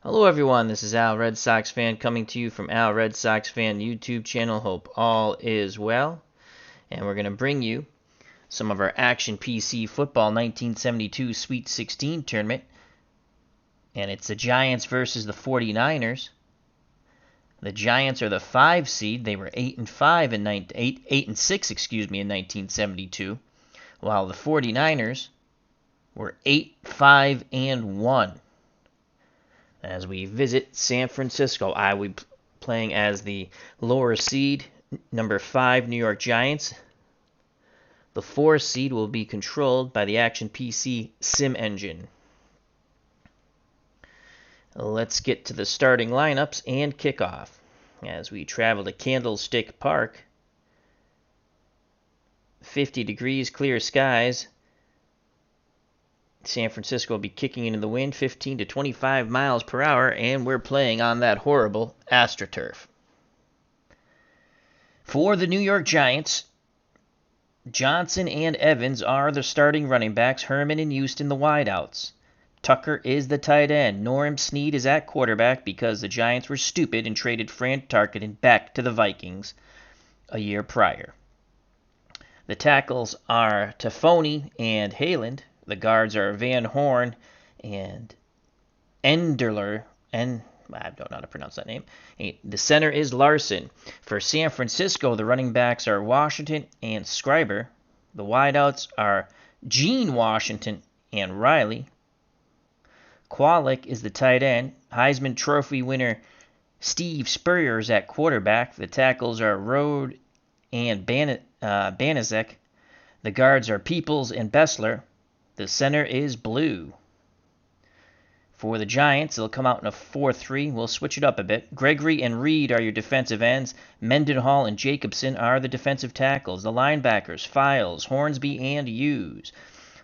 Hello everyone, this is Al Red Sox Fan coming to you from Al Red Sox Fan YouTube channel. Hope all is well. And we're going to bring you some of our Action PC Football 1972 Sweet 16 tournament. And it's the Giants versus the 49ers. The Giants are the 5 seed. They were 8 and 5 in 8 and 6, in 1972, while the 49ers were 8, 5 and 1. As we visit San Francisco, I will be playing as the lower seed, number 5 New York Giants. The 4 seed will be controlled by the Action PC Sim engine. Let's get to the starting lineups and kickoff as we travel to Candlestick Park. 50 degrees, clear skies. San Francisco will be kicking into the wind 15 to 25 miles per hour, and we're playing on that horrible AstroTurf. For the New York Giants, Johnson and Evans are the starting running backs, Herman and Houston the wideouts. Tucker is the tight end. Norm Snead is at quarterback because the Giants were stupid and traded Fran Tarkenton back to the Vikings a year prior. The tackles are Tafoni and Hayland. The guards are Van Horn and Enderler, and I don't know how to pronounce that name. The center is Larson. For San Francisco, the running backs are Washington and Schreiber. The wideouts are Gene Washington and Riley. Kwalik is the tight end. Heisman Trophy winner Steve Spurrier is at quarterback. The tackles are Rode and Banaszek. The guards are Peoples and Bessler. The center is Blue. For the Giants, they'll come out in a 4-3. We'll switch it up a bit. Gregory and Reed are your defensive ends. Mendenhall and Jacobson are the defensive tackles. The linebackers, Files, Hornsby, and Hughes.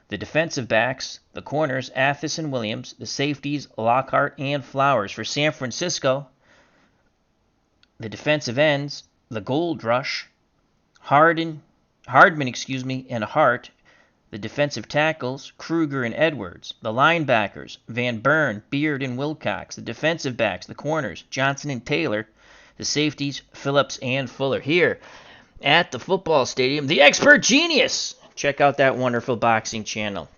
The defensive backs, the corners, Athis and Williams. The safeties, Lockhart and Flowers. For San Francisco, the defensive ends, the Gold Rush, Hardman, and Hart. The defensive tackles, Kruger and Edwards. The linebackers, Van Buren, Beard, and Wilcox. The defensive backs, the corners, Johnson and Taylor. The safeties, Phillips and Fuller. Here at the football stadium, the expert genius. Check out that wonderful boxing channel.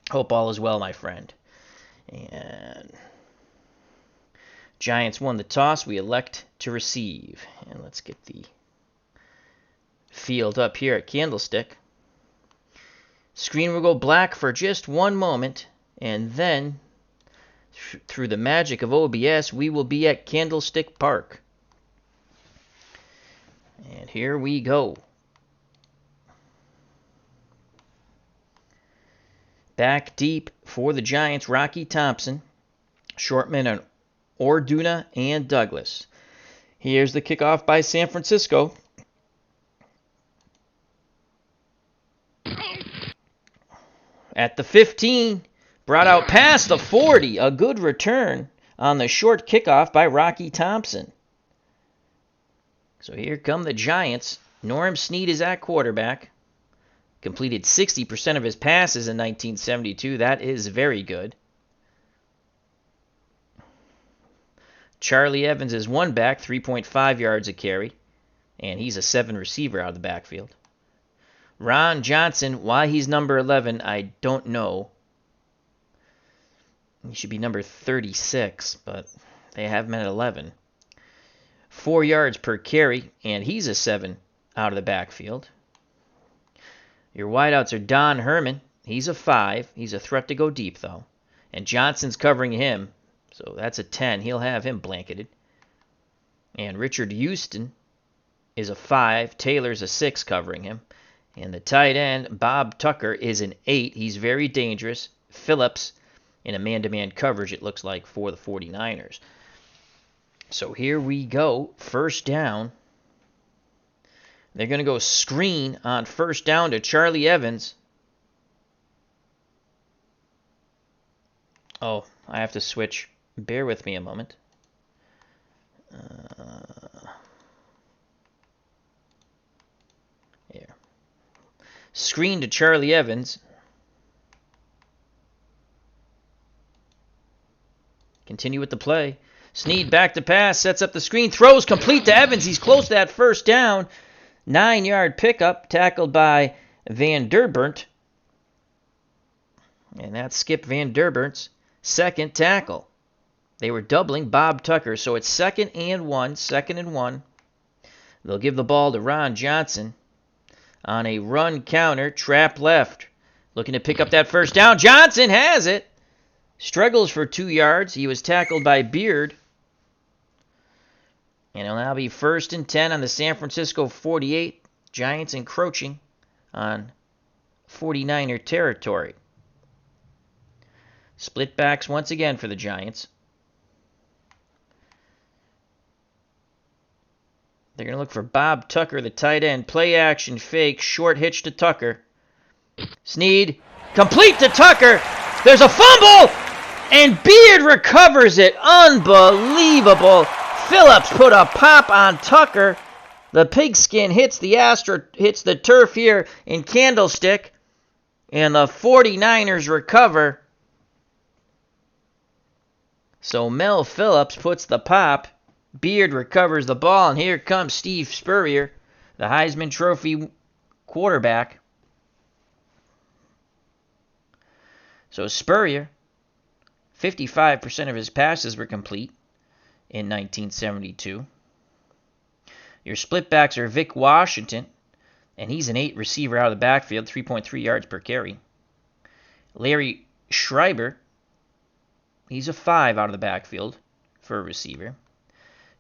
Hope all is well, my friend. And Giants won the toss. We elect to receive. And let's get the field up here at Candlestick. Screen will go black for just one moment, and then, through the magic of OBS, we will be at Candlestick Park. And here we go. Back deep for the Giants, Rocky Thompson, Shortman and Orduna and Douglas. Here's the kickoff by San Francisco. At the 15, brought out past the 40. A good return on the short kickoff by Rocky Thompson. So here come the Giants. Norm Snead is at quarterback. Completed 60% of his passes in 1972. That is very good. Charlie Evans is one back, 3.5 yards a carry. And he's a 7 receiver out of the backfield. Ron Johnson, why he's number 11, I don't know. He should be number 36, but they have him at 11. 4 yards per carry, and he's a 7 out of the backfield. Your wideouts are Don Herman. He's a 5. He's a threat to go deep, though. And Johnson's covering him, so that's a 10. He'll have him blanketed. And Richard Houston is a 5. Taylor's a 6 covering him. And the tight end, Bob Tucker, is an 8. He's very dangerous. Phillips in a man-to-man coverage, it looks like, for the 49ers. So here we go. First down. They're going to go screen on first down to Charlie Evans. Oh, I have to switch. Bear with me a moment. Here. Screen to Charlie Evans. Continue with the play. Snead back to pass, sets up the screen, throws complete to Evans. He's close to that first down. 9-yard pickup, tackled by Van Derbert. And that's Skip Van Derbert's second tackle. They were doubling Bob Tucker, so it's 2nd and 1. 2nd and 1. They'll give the ball to Ron Johnson on a run counter, trap left. Looking to pick up that first down. Johnson has it. Struggles for 2 yards. He was tackled by Beard. And it'll now be 1st and 10 on the San Francisco 48. Giants encroaching on 49er territory. Split backs once again for the Giants. They're going to look for Bob Tucker, the tight end. Play action, fake, short hitch to Tucker. Snead, complete to Tucker. There's a fumble, and Beard recovers it. Unbelievable. Phillips put a pop on Tucker. The pigskin hits the turf here in Candlestick, and the 49ers recover. So Mel Phillips puts the pop. Beard recovers the ball, and here comes Steve Spurrier, the Heisman Trophy quarterback. So Spurrier, 55% of his passes were complete in 1972. Your split backs are Vic Washington, and he's an 8 receiver out of the backfield, 3.3 yards per carry. Larry Schreiber, he's a 5 out of the backfield for a receiver.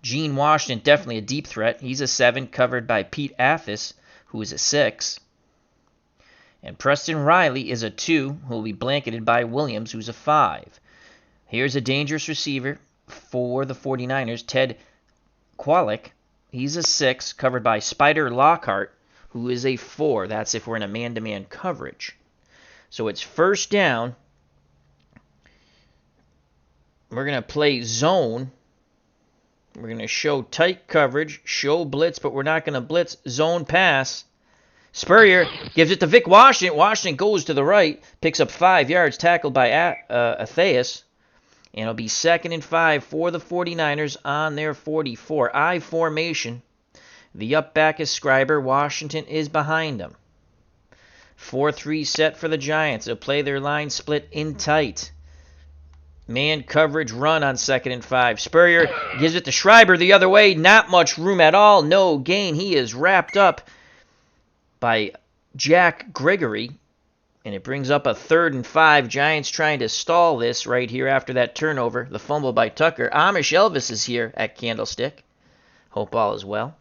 Gene Washington, definitely a deep threat. He's a 7, covered by Pete Athis, who is a 6. And Preston Riley is a 2, who will be blanketed by Williams, who's a 5. Here's a dangerous receiver for the 49ers, Ted Kwolek. He's a 6, covered by Spider Lockhart, who is a 4. That's if we're in a man-to-man coverage. So it's first down. We're going to play zone. We're going to show tight coverage, show blitz, but we're not going to blitz. Zone pass. Spurrier gives it to Vic Washington. Washington goes to the right, picks up 5 yards, tackled by Atheus. And it'll be 2nd and 5 for the 49ers on their 44. I formation. The up back is Schreiber. Washington is behind him. 4-3 set for the Giants. They'll play their line split in tight. Man coverage run on 2nd and 5. Spurrier gives it to Schreiber the other way. Not much room at all. No gain. He is wrapped up by Jack Gregory. And it brings up a 3rd and 5. Giants trying to stall this right here after that turnover. The fumble by Tucker. Amish Elvis is here at Candlestick. Hope all is well.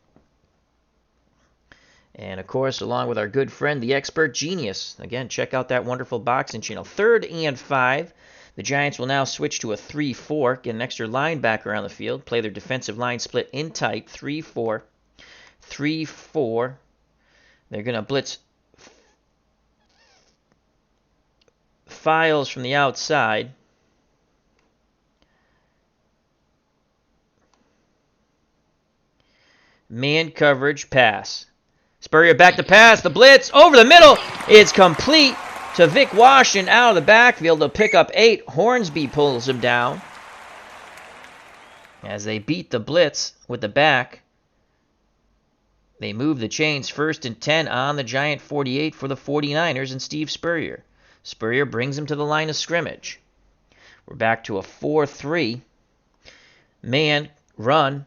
And, of course, along with our good friend, the Expert Genius. Again, check out that wonderful boxing channel. 3rd and 5. The Giants will now switch to a 3-4, get an extra linebacker on the field, play their defensive line split in tight, 3-4. 3-4. They're going to blitz Files from the outside. Man coverage, pass. Spurrier back to pass, the blitz, over the middle, it's complete to Vic Washington out of the backfield to pick up 8. Hornsby pulls him down as they beat the blitz with the back. They move the chains, 1st and 10 on the Giant 48 for the 49ers and Steve Spurrier. Spurrier brings him to the line of scrimmage. We're back to a 4-3. Man, run.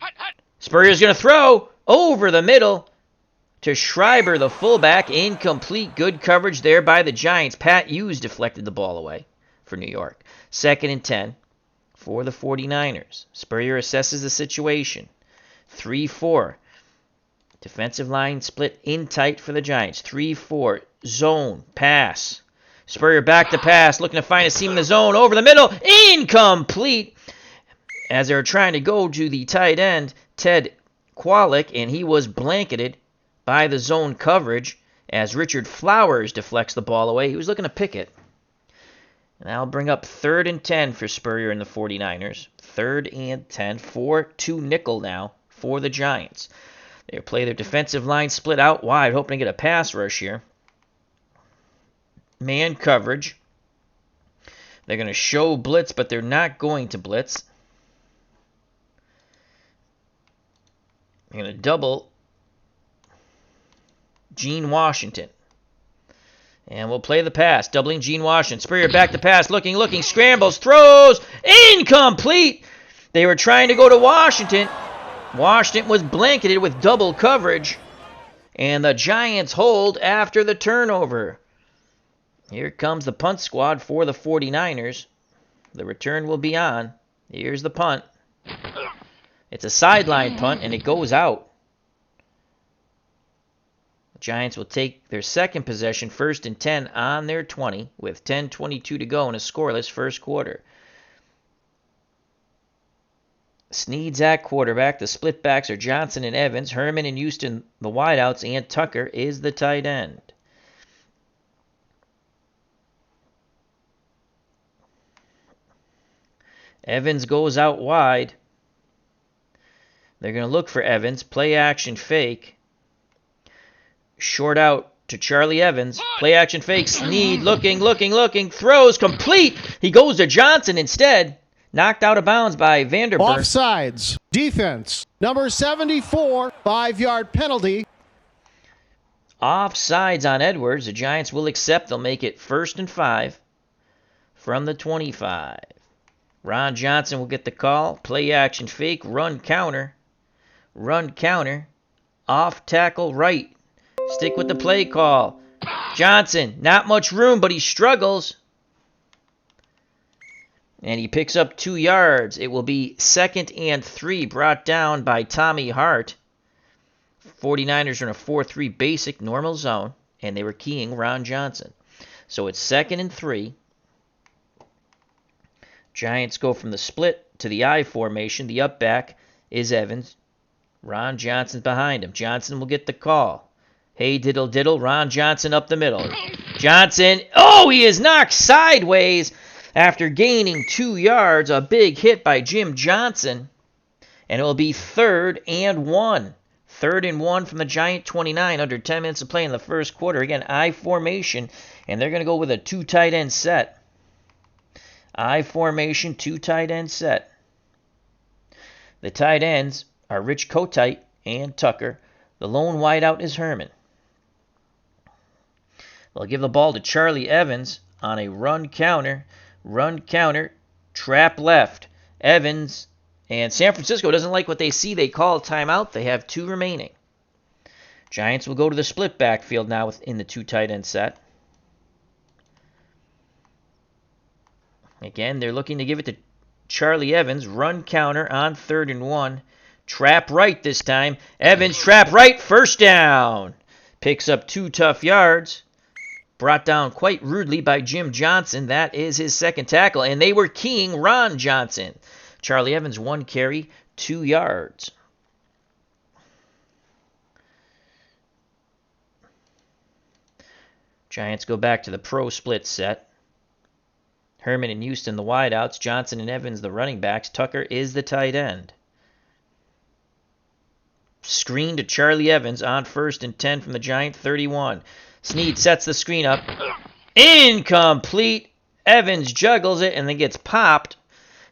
Spurrier's going to throw over the middle to Schreiber, the fullback. Incomplete. Good coverage there by the Giants. Pat Hughes deflected the ball away for New York. 2nd and 10 for the 49ers. Spurrier assesses the situation. 3-4. Defensive line split in tight for the Giants. 3-4. Zone. Pass. Spurrier back to pass. Looking to find a seam in the zone. Over the middle. Incomplete. As they're trying to go to the tight end, Ted Kwolek, and he was blanketed by the zone coverage as Richard Flowers deflects the ball away. He was looking to pick it. And that'll bring up 3rd and 10 for Spurrier and the 49ers. 3rd and 10. 4-2 nickel now for the Giants. They play their defensive line split out wide, hoping to get a pass rush here. Man coverage. They're going to show blitz, but they're not going to blitz. They're going to double Gene Washington. And we'll play the pass. Doubling Gene Washington. Spurrier back to pass. Looking. Scrambles. Throws. Incomplete. They were trying to go to Washington. Washington was blanketed with double coverage. And the Giants hold after the turnover. Here comes the punt squad for the 49ers. The return will be on. Here's the punt. It's a sideline punt, and it goes out. The Giants will take their second possession, 1st and 10 on their 20, with 10:22 to go in a scoreless first quarter. Snead's at quarterback. The split backs are Johnson and Evans. Herman and Houston, the wideouts, and Tucker is the tight end. Evans goes out wide. They're going to look for Evans. Play action fake. Short out to Charlie Evans. Play action fake. Snead looking. Throws complete. He goes to Johnson instead. Knocked out of bounds by Vanderbilt. Offsides. Defense. Number 74. 5-yard penalty. Offsides on Edwards. The Giants will accept. They'll make it 1st and 5 from the 25. Ron Johnson will get the call. Play action fake. Run counter. Off tackle right. Stick with the play call. Johnson, not much room, but he struggles. And he picks up 2 yards. It will be 2nd and 3, brought down by Tommy Hart. 49ers are in a 4-3 basic normal zone, and they were keying Ron Johnson. So it's 2nd and 3. Giants go from the split to the I formation. The up back is Evans. Ron Johnson behind him. Johnson will get the call. Hey, diddle. Ron Johnson up the middle. Johnson. Oh, he is knocked sideways after gaining 2 yards. A big hit by Jim Johnson. And it will be 3rd and 1. 3rd and 1 from the Giant 29. Under 10 minutes of play in the first quarter. Again, I formation. And they're going to go with a 2 tight end set. I formation, 2 tight end set. The tight ends are Rich Kotite and Tucker. The lone wideout is Herman. They'll give the ball to Charlie Evans on a run counter, trap left. Evans, and San Francisco doesn't like what they see. They call a timeout. They have 2 remaining. Giants will go to the split backfield now in the 2 tight end set. Again, they're looking to give it to Charlie Evans. Run counter on 3rd and 1. Trap right this time. Evans, trap right, 1st down. Picks up 2 tough yards. Brought down quite rudely by Jim Johnson. That is his 2nd tackle. And they were keying Ron Johnson. Charlie Evans, 1 carry, 2 yards. Giants go back to the pro split set. Herman and Houston, the wideouts. Johnson and Evans, the running backs. Tucker is the tight end. Screen to Charlie Evans on 1st and 10 from the Giant 31. Snead sets the screen up. Incomplete. Evans juggles it and then gets popped.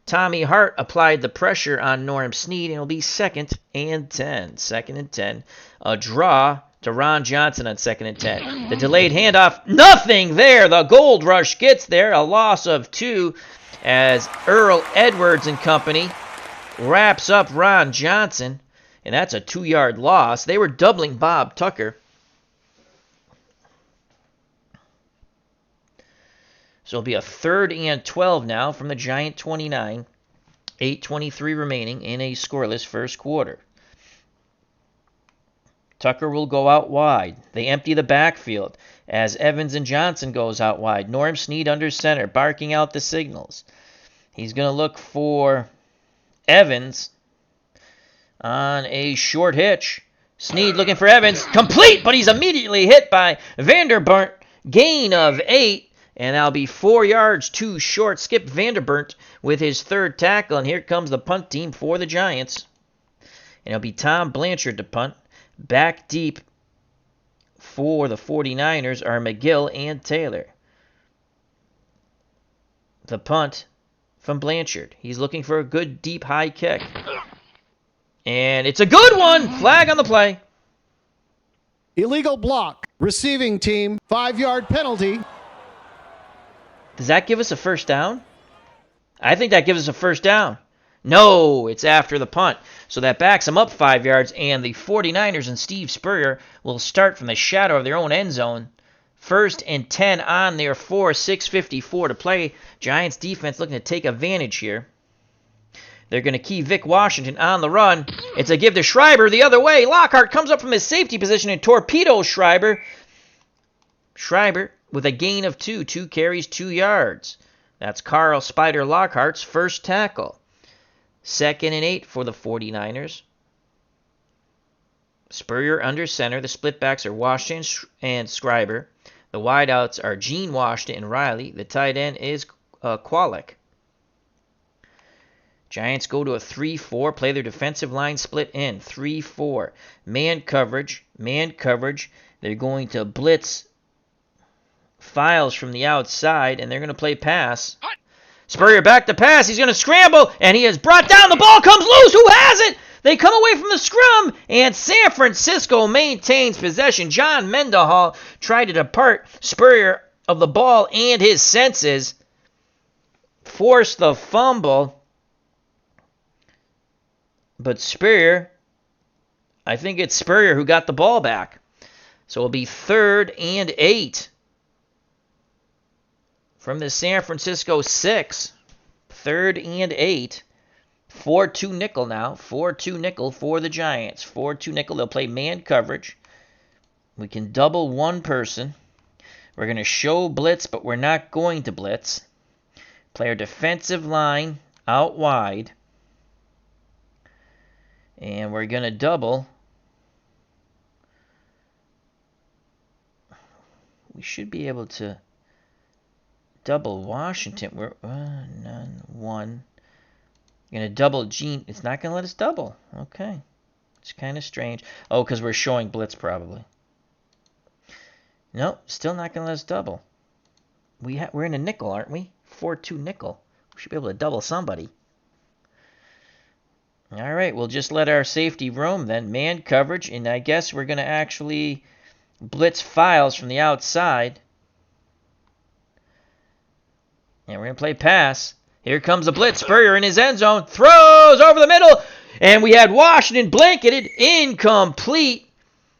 Tommy Hart applied the pressure on Norm Snead, and it'll be 2nd and 10. 2nd and 10. A draw to Ron Johnson on 2nd and 10. The delayed handoff. Nothing there. The Gold Rush gets there. A loss of 2 as Earl Edwards and company wraps up Ron Johnson. And that's a 2-yard loss. They were doubling Bob Tucker. So it'll be a 3rd and 12 now from the Giant 29. 8:23 remaining in a scoreless first quarter. Tucker will go out wide. They empty the backfield as Evans and Johnson goes out wide. Norm Snead under center, barking out the signals. He's going to look for Evans on a short hitch. Snead looking for Evans. Complete, but he's immediately hit by Vanderbilt. Gain of 8. And that'll be 4 yards too short. Skip Vanderbilt with his 3rd tackle. And here comes the punt team for the Giants. And it'll be Tom Blanchard to punt. Back deep for the 49ers are McGill and Taylor. The punt from Blanchard. He's looking for a good deep high kick. And it's a good one. Flag on the play. Illegal block. Receiving team, 5-yard penalty. Does that give us a first down? I think that gives us a first down. No, it's after the punt. So that backs them up 5 yards, and the 49ers and Steve Spurrier will start from the shadow of their own end zone. 1st and 10 on their 6:54 to play. Giants defense looking to take advantage here. They're going to key Vic Washington on the run. It's a give to Schreiber the other way. Lockhart comes up from his safety position and torpedoes Schreiber. Schreiber with a gain of 2. 2 carries, 2 yards. That's Carl Spider Lockhart's first tackle. 2nd and 8 for the 49ers. Spurrier under center. The splitbacks are Washington and Schreiber. The wideouts are Gene Washington and Riley. The tight end is Kwalik. Giants go to a 3-4, play their defensive line split in. 3-4. Man coverage. They're going to blitz Files from the outside, and they're going to play pass. Spurrier back to pass. He's going to scramble, and he is brought down. The ball comes loose. Who has it? They come away from the scrum, and San Francisco maintains possession. John Mendenhall tried to depart Spurrier of the ball and his senses. Forced the fumble. But Spurrier, I think it's Spurrier who got the ball back. So it'll be 3rd and 8 from the San Francisco 6. 3rd and 8. 4-2 nickel now. 4-2 nickel for the Giants. 4-2 nickel. They'll play man coverage. We can double one person. We're going to show blitz, but we're not going to blitz. Play our defensive line out wide. And we're going to double. We should be able to double Washington. We're none, one. Going to double Gene. It's not going to let us double. Okay. It's kind of strange. Oh, because we're showing blitz probably. Nope, still not going to let us double. We're in a nickel, aren't we? 4-2 nickel. We should be able to double somebody. All right, we'll just let our safety roam then. Man coverage, and I guess we're going to actually blitz Files from the outside. And we're going to play pass. Here comes the blitz. Spurrier in his end zone. Throws over the middle. And we had Washington blanketed. Incomplete.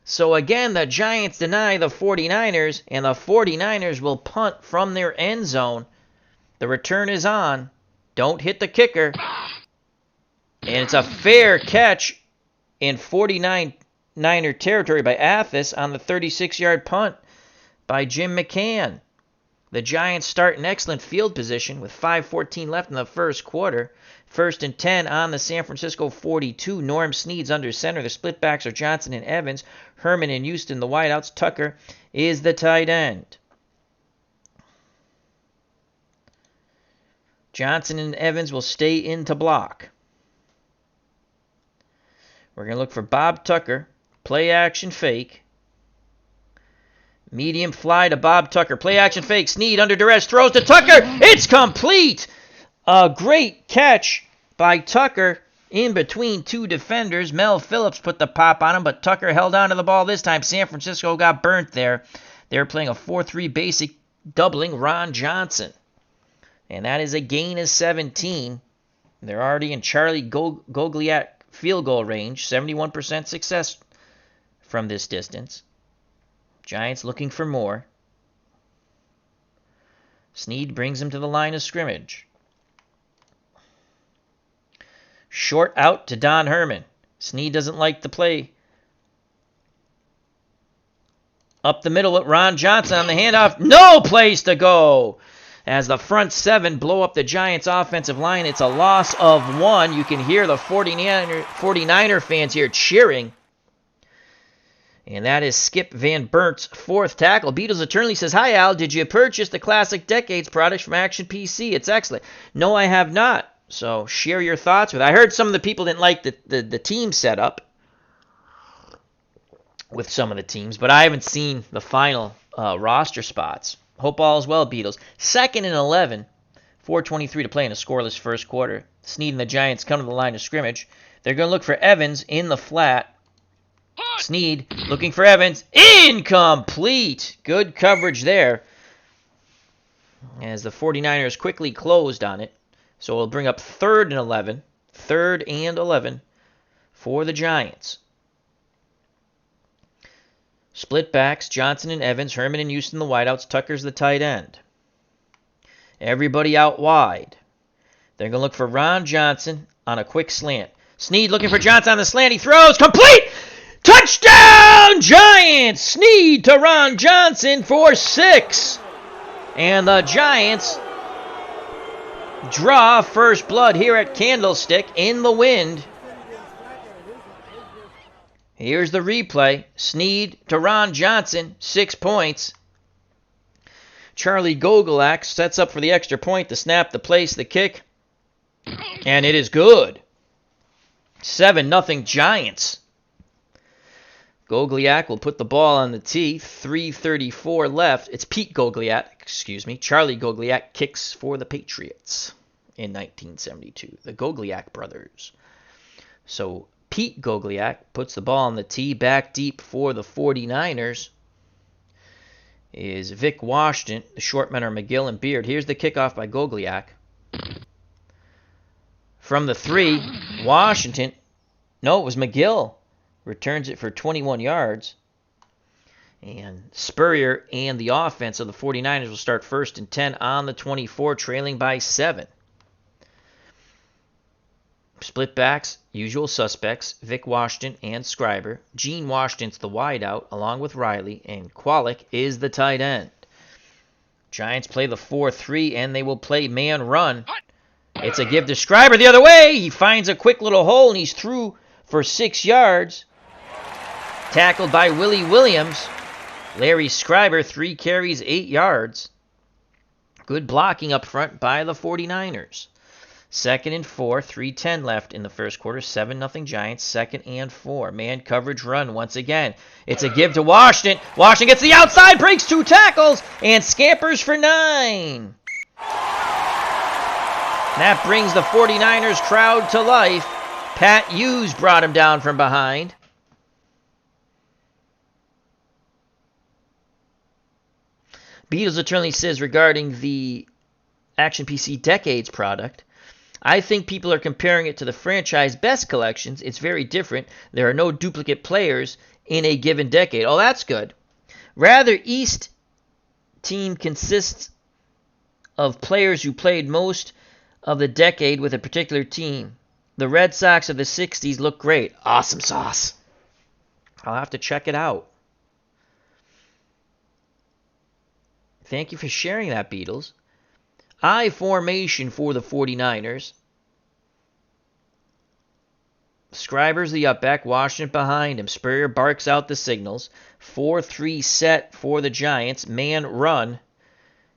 So again, the Giants deny the 49ers. And the 49ers will punt from their end zone. The return is on. Don't hit the kicker. And it's a fair catch in 49er territory by Athos on the 36-yard punt by Jim McCann. The Giants start in excellent field position with 5:14 left in the first quarter. 1st and 10 on the San Francisco 42. Norm Snead's under center. The splitbacks are Johnson and Evans. Herman and Houston, the wideouts. Tucker is the tight end. Johnson and Evans will stay in to block. We're going to look for Bob Tucker. Play action fake. Medium fly to Bob Tucker. Play action fake. Snead under duress. Throws to Tucker. It's complete. A great catch by Tucker in between two defenders. Mel Phillips put the pop on him, but Tucker held on to the ball this time. San Francisco got burnt there. They were playing a 4-3 basic, doubling Ron Johnson. And that is a gain of 17. They're already in Charlie Gogliat field goal range. 71% success from this distance. Giants looking for more. Snead brings him to the line of scrimmage. Short out to Don Herman. Snead doesn't like the play. Up the middle with Ron Johnson on the handoff. No place to go. As the front seven blow up the Giants' offensive line, it's a loss of 1. You can hear the 49er fans here cheering. And that is Skip Van Burnt's fourth tackle. Beatles Eternally says, "Hi, Al. Did you purchase the Classic Decades products from Action PC? It's excellent." No, I have not. So share your thoughts with it. I heard some of the people didn't like the team setup with some of the teams, but I haven't seen the final roster spots. Hope all is well, Beatles. 2nd and 11 4:23 to play in a scoreless first quarter. Snead and the Giants come to the line of scrimmage. They're going to look for Evans in the flat. Snead looking for Evans. Incomplete. Good coverage there, as the 49ers quickly closed on it. So it'll bring up 3rd and 11. 3rd and 11 for the Giants. Split backs, Johnson and Evans, Herman and Houston the wideouts, Tucker's the tight end. Everybody out wide. They're going to look for Ron Johnson on a quick slant. Snead looking for Johnson on the slant. He throws. Complete! Touchdown, Giants! Snead to Ron Johnson for 6. And the Giants draw first blood here at Candlestick in the wind. Here's the replay. Snead to Ron Johnson, 6 points. Charlie Gogolak sets up for the extra point, the snap, the place, the kick. And it is good. 7-0 Giants. Gogliak will put the ball on the tee. 3:34 left. It's Pete Gogliak, Charlie Gogliak kicks for the Patriots in 1972. The Gogliak brothers. So Pete Gogliak puts the ball on the tee. Back deep for the 49ers is Vic Washington. The short men are McGill and Beard. Here's the kickoff by Gogliak. From the 3, Washington. No, it was McGill. Returns it for 21 yards. And Spurrier and the offense of the 49ers will start 1st and 10 on the 24, trailing by 7. Split backs, usual suspects, Vic Washington and Scriber. Gene Washington's the wideout, along with Riley, and Kwolek is the tight end. Giants play the 4-3, and they will play man run. It's a give to Scriber the other way. He finds a quick little hole, and he's through for 6 yards. Tackled by Willie Williams. Larry Scriber, 3 carries, 8 yards. Good blocking up front by the 49ers. 2nd and 4, 3:10 left in the first quarter. 7-0 Giants, 2nd and 4. Man coverage run once again. It's a give to Washington. Washington gets the outside, breaks 2 tackles, and scampers for 9. That brings the 49ers crowd to life. Pat Hughes brought him down from behind. Beatles attorney says regarding the Action PC Decades product, I think people are comparing it to the franchise best collections. It's very different. There are no duplicate players in a given decade. Oh, that's good. Rather, East team consists of players who played most of the decade with a particular team. The Red Sox of the 60s look great. Awesome sauce. I'll have to check it out. Thank you for sharing that, Beatles. I formation for the 49ers. Scriber's the up back. Washington behind him. Spurrier barks out the signals. 4-3 set for the Giants. Man run.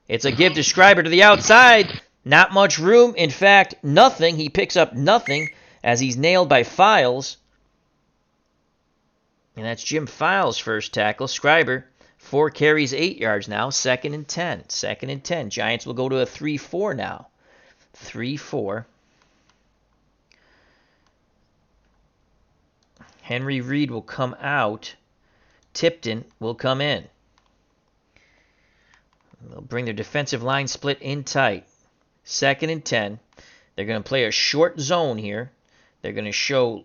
It's a give to Scriber to the outside. Not much room. In fact, nothing. He picks up nothing as he's nailed by Files. And that's Jim Files' first tackle. Scriber, 4 carries, 8 yards now. 2nd and 10. 2nd and 10. Giants will go to a 3-4 now. 3-4. Henry Reed will come out. Tipton will come in. They'll bring their defensive line split in tight. 2nd and 10. They're going to play a short zone here. They're going to show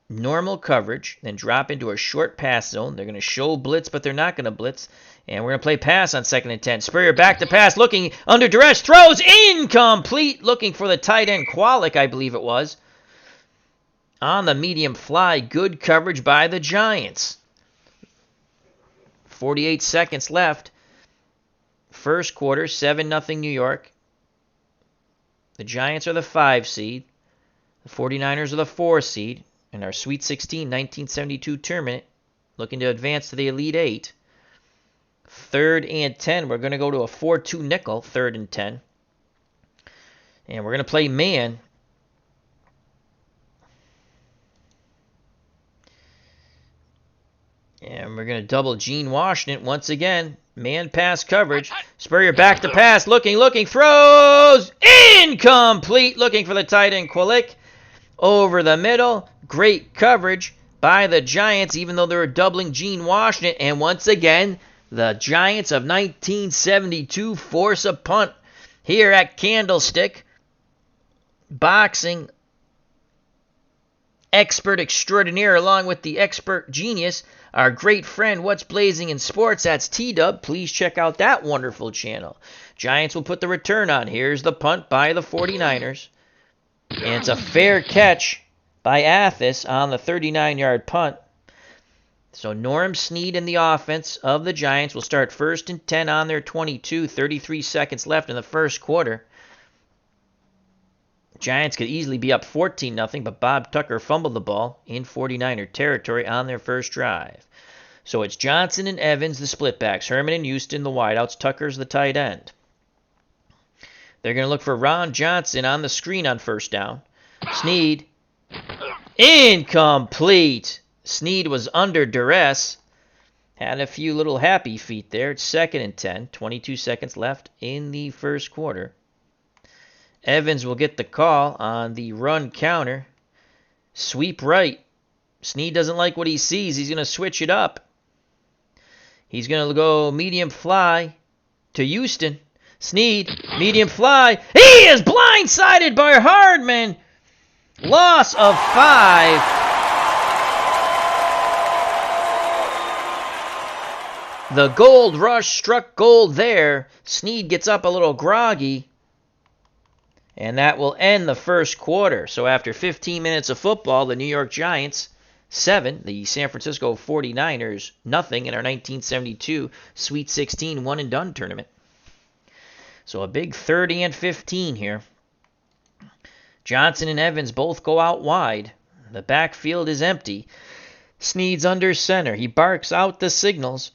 normal coverage, then drop into a short pass zone. They're going to show blitz, but they're not going to blitz. And we're going to play pass on 2nd and 10. Spurrier back to pass, looking under duress, throws incomplete, looking for the tight end Kwolek, I believe it was. On the medium fly, good coverage by the Giants. 48 seconds left. First quarter, 7-0 New York. The Giants are the 5 seed. The 49ers are the 4 seed. In our Sweet 16 1972 tournament, looking to advance to the Elite 8. 3rd and 10. We're going to go to a 4-2 nickel, 3rd and 10. And we're going to play man. And we're going going to double Gene Washington once again. Man pass coverage. Spurrier back to pass. Looking. Throws. Incomplete. Looking for the tight end, Quilic. Over the middle. Great coverage by the Giants, even though they were doubling Gene Washington. And once again, the Giants of 1972 force a punt here at Candlestick. Boxing expert extraordinaire along with the expert genius, our great friend What's Blazing in Sports, that's T-Dub. Please check out that wonderful channel. Giants will put the return on. Here's the punt by the 49ers. And it's a fair catch by Athis on the 39-yard punt. So Norm Snead and the offense of the Giants will start 1st and 10 on their 22, 33 seconds left in the first quarter. Giants could easily be up 14-0, but Bob Tucker fumbled the ball in 49er territory on their first drive. So it's Johnson and Evans, the splitbacks. Herman and Houston, the wideouts. Tucker's the tight end. They're going to look for Ron Johnson on the screen on first down. Snead. Incomplete. Snead was under duress. Had a few little happy feet there. It's 2nd and 10. 22 seconds left in the first quarter. Evans will get the call on the run counter. Sweep right. Snead doesn't like what he sees. He's going to switch it up. He's going to go medium fly to Houston. Snead, medium fly. He is blindsided by Hardman. Loss of 5. The gold rush struck gold there. Snead gets up a little groggy. And that will end the first quarter. So after 15 minutes of football, the New York Giants 7, the San Francisco 49ers nothing in our 1972 Sweet 16 one and done tournament. So a big 3rd and 15 here. Johnson and Evans both go out wide. The backfield is empty. Snead's under center. He barks out the signals.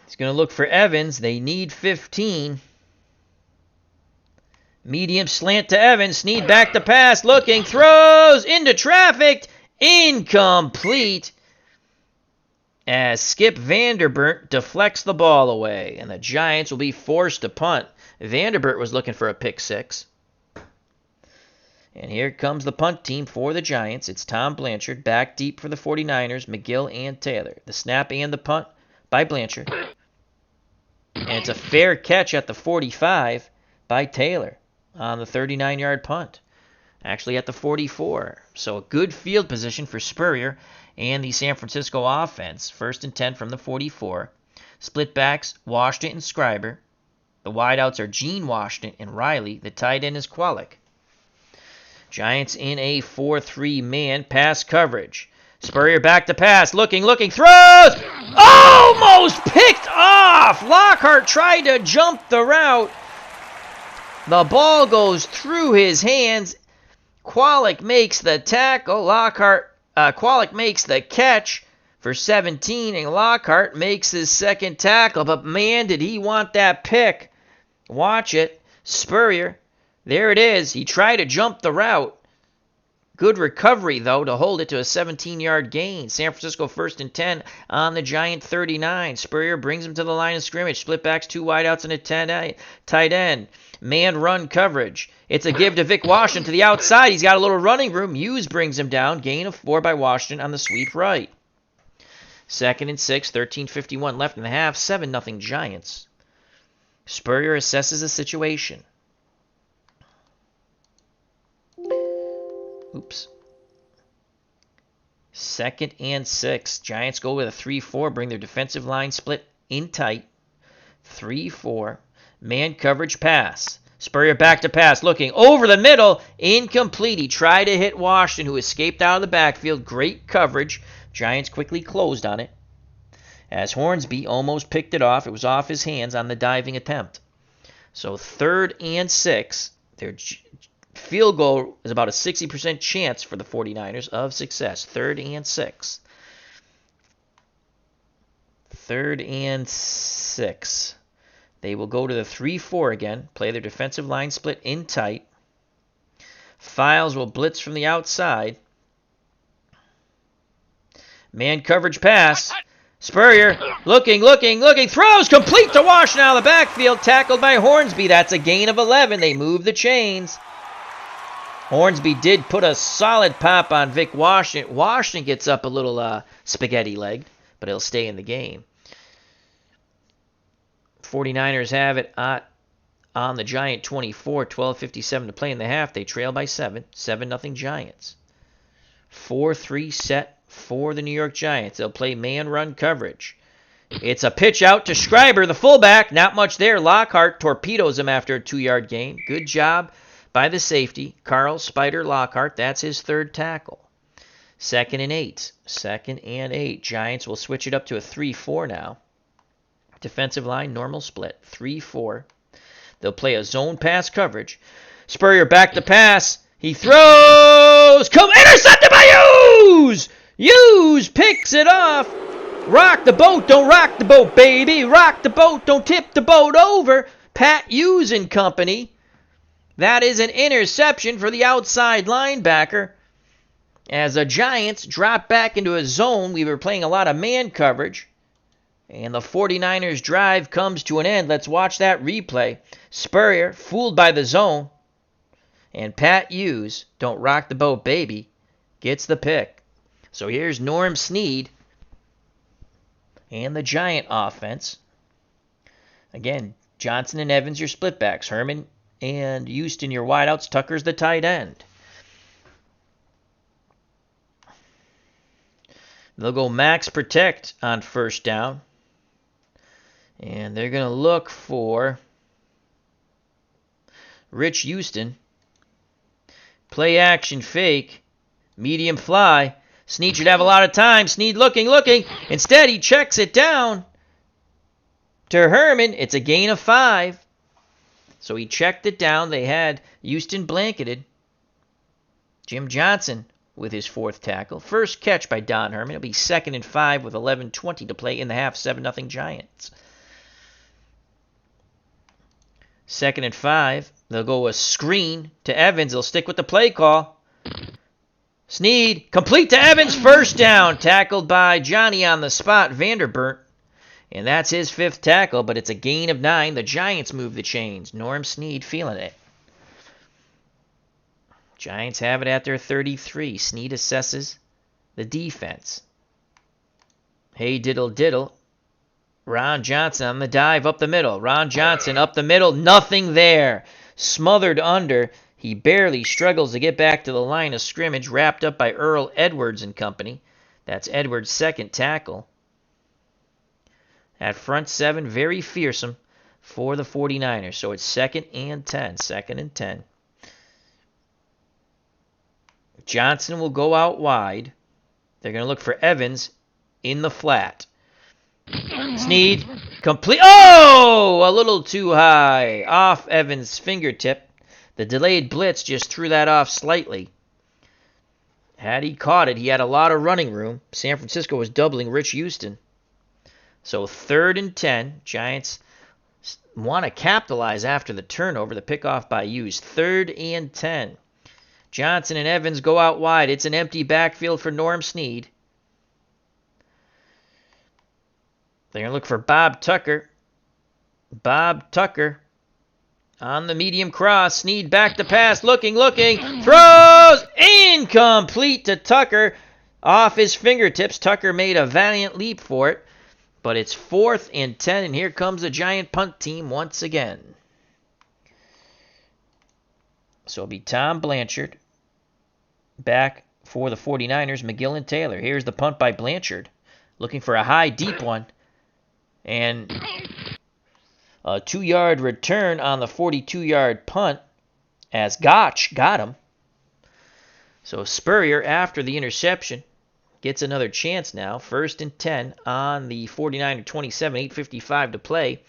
He's going to look for Evans. They need 15. Medium slant to Evans. Snead back to pass. Looking. Throws into traffic. Incomplete. As Skip Vanderbilt deflects the ball away. And the Giants will be forced to punt. Vanderbilt was looking for a pick 6. And here comes the punt team for the Giants. It's Tom Blanchard. Back deep for the 49ers. McGill and Taylor. The snap and the punt by Blanchard. And it's a fair catch at the 45 by Taylor on the 39-yard punt. Actually at the 44. So a good field position for Spurrier and the San Francisco offense. 1st and 10 from the 44. Split backs, Washington and Scriber. The wideouts are Gene Washington and Riley. The tight end is Quilic. Giants in a 4-3 man pass coverage. Spurrier back to pass. Looking. Throws! Almost picked off! Lockhart tried to jump the route. The ball goes through his hands. Quilic makes the tackle. Quilic makes the catch for 17, and Lockhart makes his second tackle. But man, did he want that pick. Watch it. Spurrier. There it is. He tried to jump the route. Good recovery, though, to hold it to a 17-yard gain. San Francisco 1st and 10 on the Giant 39. Spurrier brings him to the line of scrimmage. Split backs, 2 wideouts, and a tight end. Man run coverage. It's a give to Vic Washington to the outside. He's got a little running room. Hughes brings him down. Gain of 4 by Washington on the sweep right. 2nd and 6, 13:51 left in the half. 7-0 Giants. Spurrier assesses the situation. Oops. 2nd and 6. Giants go with a 3-4. Bring their defensive line split in tight. 3-4. Man coverage pass. Spurrier back to pass. Looking over the middle. Incomplete. He tried to hit Washington, who escaped out of the backfield. Great coverage. Giants quickly closed on it. As Hornsby almost picked it off. It was off his hands on the diving attempt. So 3rd and 6. Their field goal is about a 60% chance for the 49ers of success. 3rd and 6. 3rd and 6. They will go to the 3-4 again. Play their defensive line split in tight. Files will blitz from the outside. Man coverage pass. Spurrier looking, throws complete to Washington out of the backfield, tackled by Hornsby. That's a gain of 11. They move the chains. Hornsby did put a solid pop on Vic Washington. Washington gets up a little spaghetti-legged, but he'll stay in the game. 49ers have it on the Giant 24, 12:57 to play in the half. They trail by 7, 7-0 Giants. 4-3 set for the New York Giants. They'll play man-run coverage. It's a pitch out to Schreiber, the fullback. Not much there. Lockhart torpedoes him after a 2-yard gain. Good job by the safety, Carl Spider Lockhart. That's his third tackle. 2nd and 8. 2nd and 8. Giants will switch it up to a 3-4 now. Defensive line, normal split. 3-4. They'll play a zone pass coverage. Spurrier back to pass. He throws. Intercepted by Hughes! Hughes picks it off. Rock the boat, don't rock the boat, baby. Rock the boat, don't tip the boat over. Pat Hughes and company. That is an interception for the outside linebacker. As the Giants drop back into a zone, we were playing a lot of man coverage. And the 49ers drive comes to an end. Let's watch that replay. Spurrier, fooled by the zone. And Pat Hughes, don't rock the boat, baby, gets the pick. So here's Norm Snead and the Giant offense. Again, Johnson and Evans, your splitbacks. Herman and Houston, your wideouts. Tucker's the tight end. They'll go max protect on first down. And they're going to look for Rich Houston. Play action fake. Medium fly. Snead should have a lot of time. Snead looking. Instead, he checks it down to Herman. It's a gain of 5. So he checked it down. They had Houston blanketed. Jim Johnson with his 4th tackle. First catch by Don Herman. It'll be 2nd and 5 with 11:20 to play in the half. 7-0 Giants. 2nd and 5. They'll go a screen to Evans. They'll stick with the play call. Snead, complete to Evans. First down. Tackled by Johnny on the spot, Vanderbilt. And that's his 5th tackle, but it's a gain of 9. The Giants move the chains. Norm Snead feeling it. Giants have it at their 33. Snead assesses the defense. Hey, diddle, diddle. Ron Johnson on the dive up the middle. Ron Johnson up the middle. Nothing there. Smothered under. He barely struggles to get back to the line of scrimmage. Wrapped up by Earl Edwards and company. That's Edwards' 2nd tackle. At front 7, very fearsome for the 49ers. So it's 2nd and 10. 2nd and 10. Johnson will go out wide. They're going to look for Evans in the flat. Snead, complete. Oh, a little too high. Off Evans' fingertip. The delayed blitz just threw that off slightly. Had he caught it, he had a lot of running room. San Francisco was doubling Rich Houston. So 3rd and 10. Giants want to capitalize after the turnover. The pickoff by Hughes. 3rd and 10. Johnson and Evans go out wide. It's an empty backfield for Norm Snead. They're going to look for Bob Tucker. Bob Tucker on the medium cross. Snead back to pass. Looking. Throws. Incomplete to Tucker. Off his fingertips. Tucker made a valiant leap for it. But it's 4th and 10. And here comes the Giant punt team once again. So it'll be Tom Blanchard back for the 49ers. McGill and Taylor. Here's the punt by Blanchard. Looking for a high, deep one. And a 2-yard return on the 42-yard punt as Gotch got him. So Spurrier, after the interception, gets another chance now. 1st and 10 on the 49er 27, 8:55 to play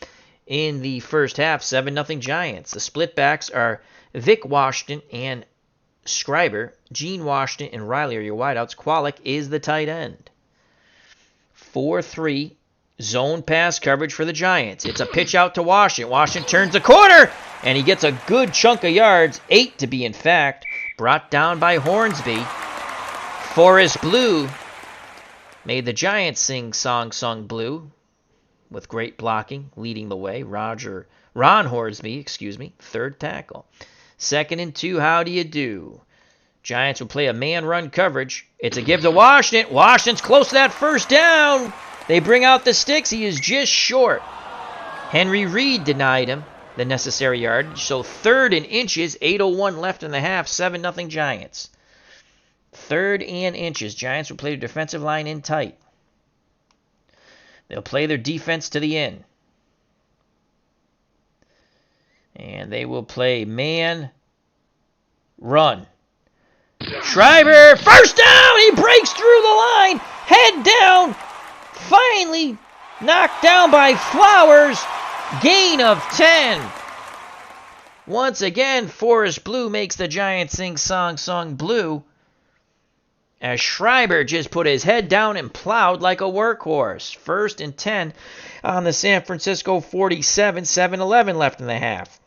in the first half. 7-0 Giants. The split backs are Vic Washington and Schreiber. Gene Washington and Riley are your wideouts. Kwolek is the tight end. 4-3 zone pass coverage for the Giants. It's a pitch out to Washington. Washington turns the corner, and he gets a good chunk of yards, 8 to be in fact, brought down by Hornsby. Forrest Blue Made the Giants sing song blue with great blocking, leading the way. Ron Horsby, third tackle. 2nd and 2, how do you do? Giants will play a man run coverage. It's a give to Washington. Washington's close to that first down. They bring out the sticks. He is just short. Henry Reed denied him the necessary yardage. So 3rd and inches, 8:01 left in the half, 7-0 Giants. 3rd and inches. Giants will play their defensive line in tight. They'll play their defense to the end. And they will play man run. Schreiber, first down! He breaks through the line, head down, finally knocked down by Flowers, gain of 10. Once again, Forest Blue makes the Giants sing song blue, as Schreiber just put his head down and plowed like a workhorse. 1st and 10 on the San Francisco 47, 7:11 left in the half.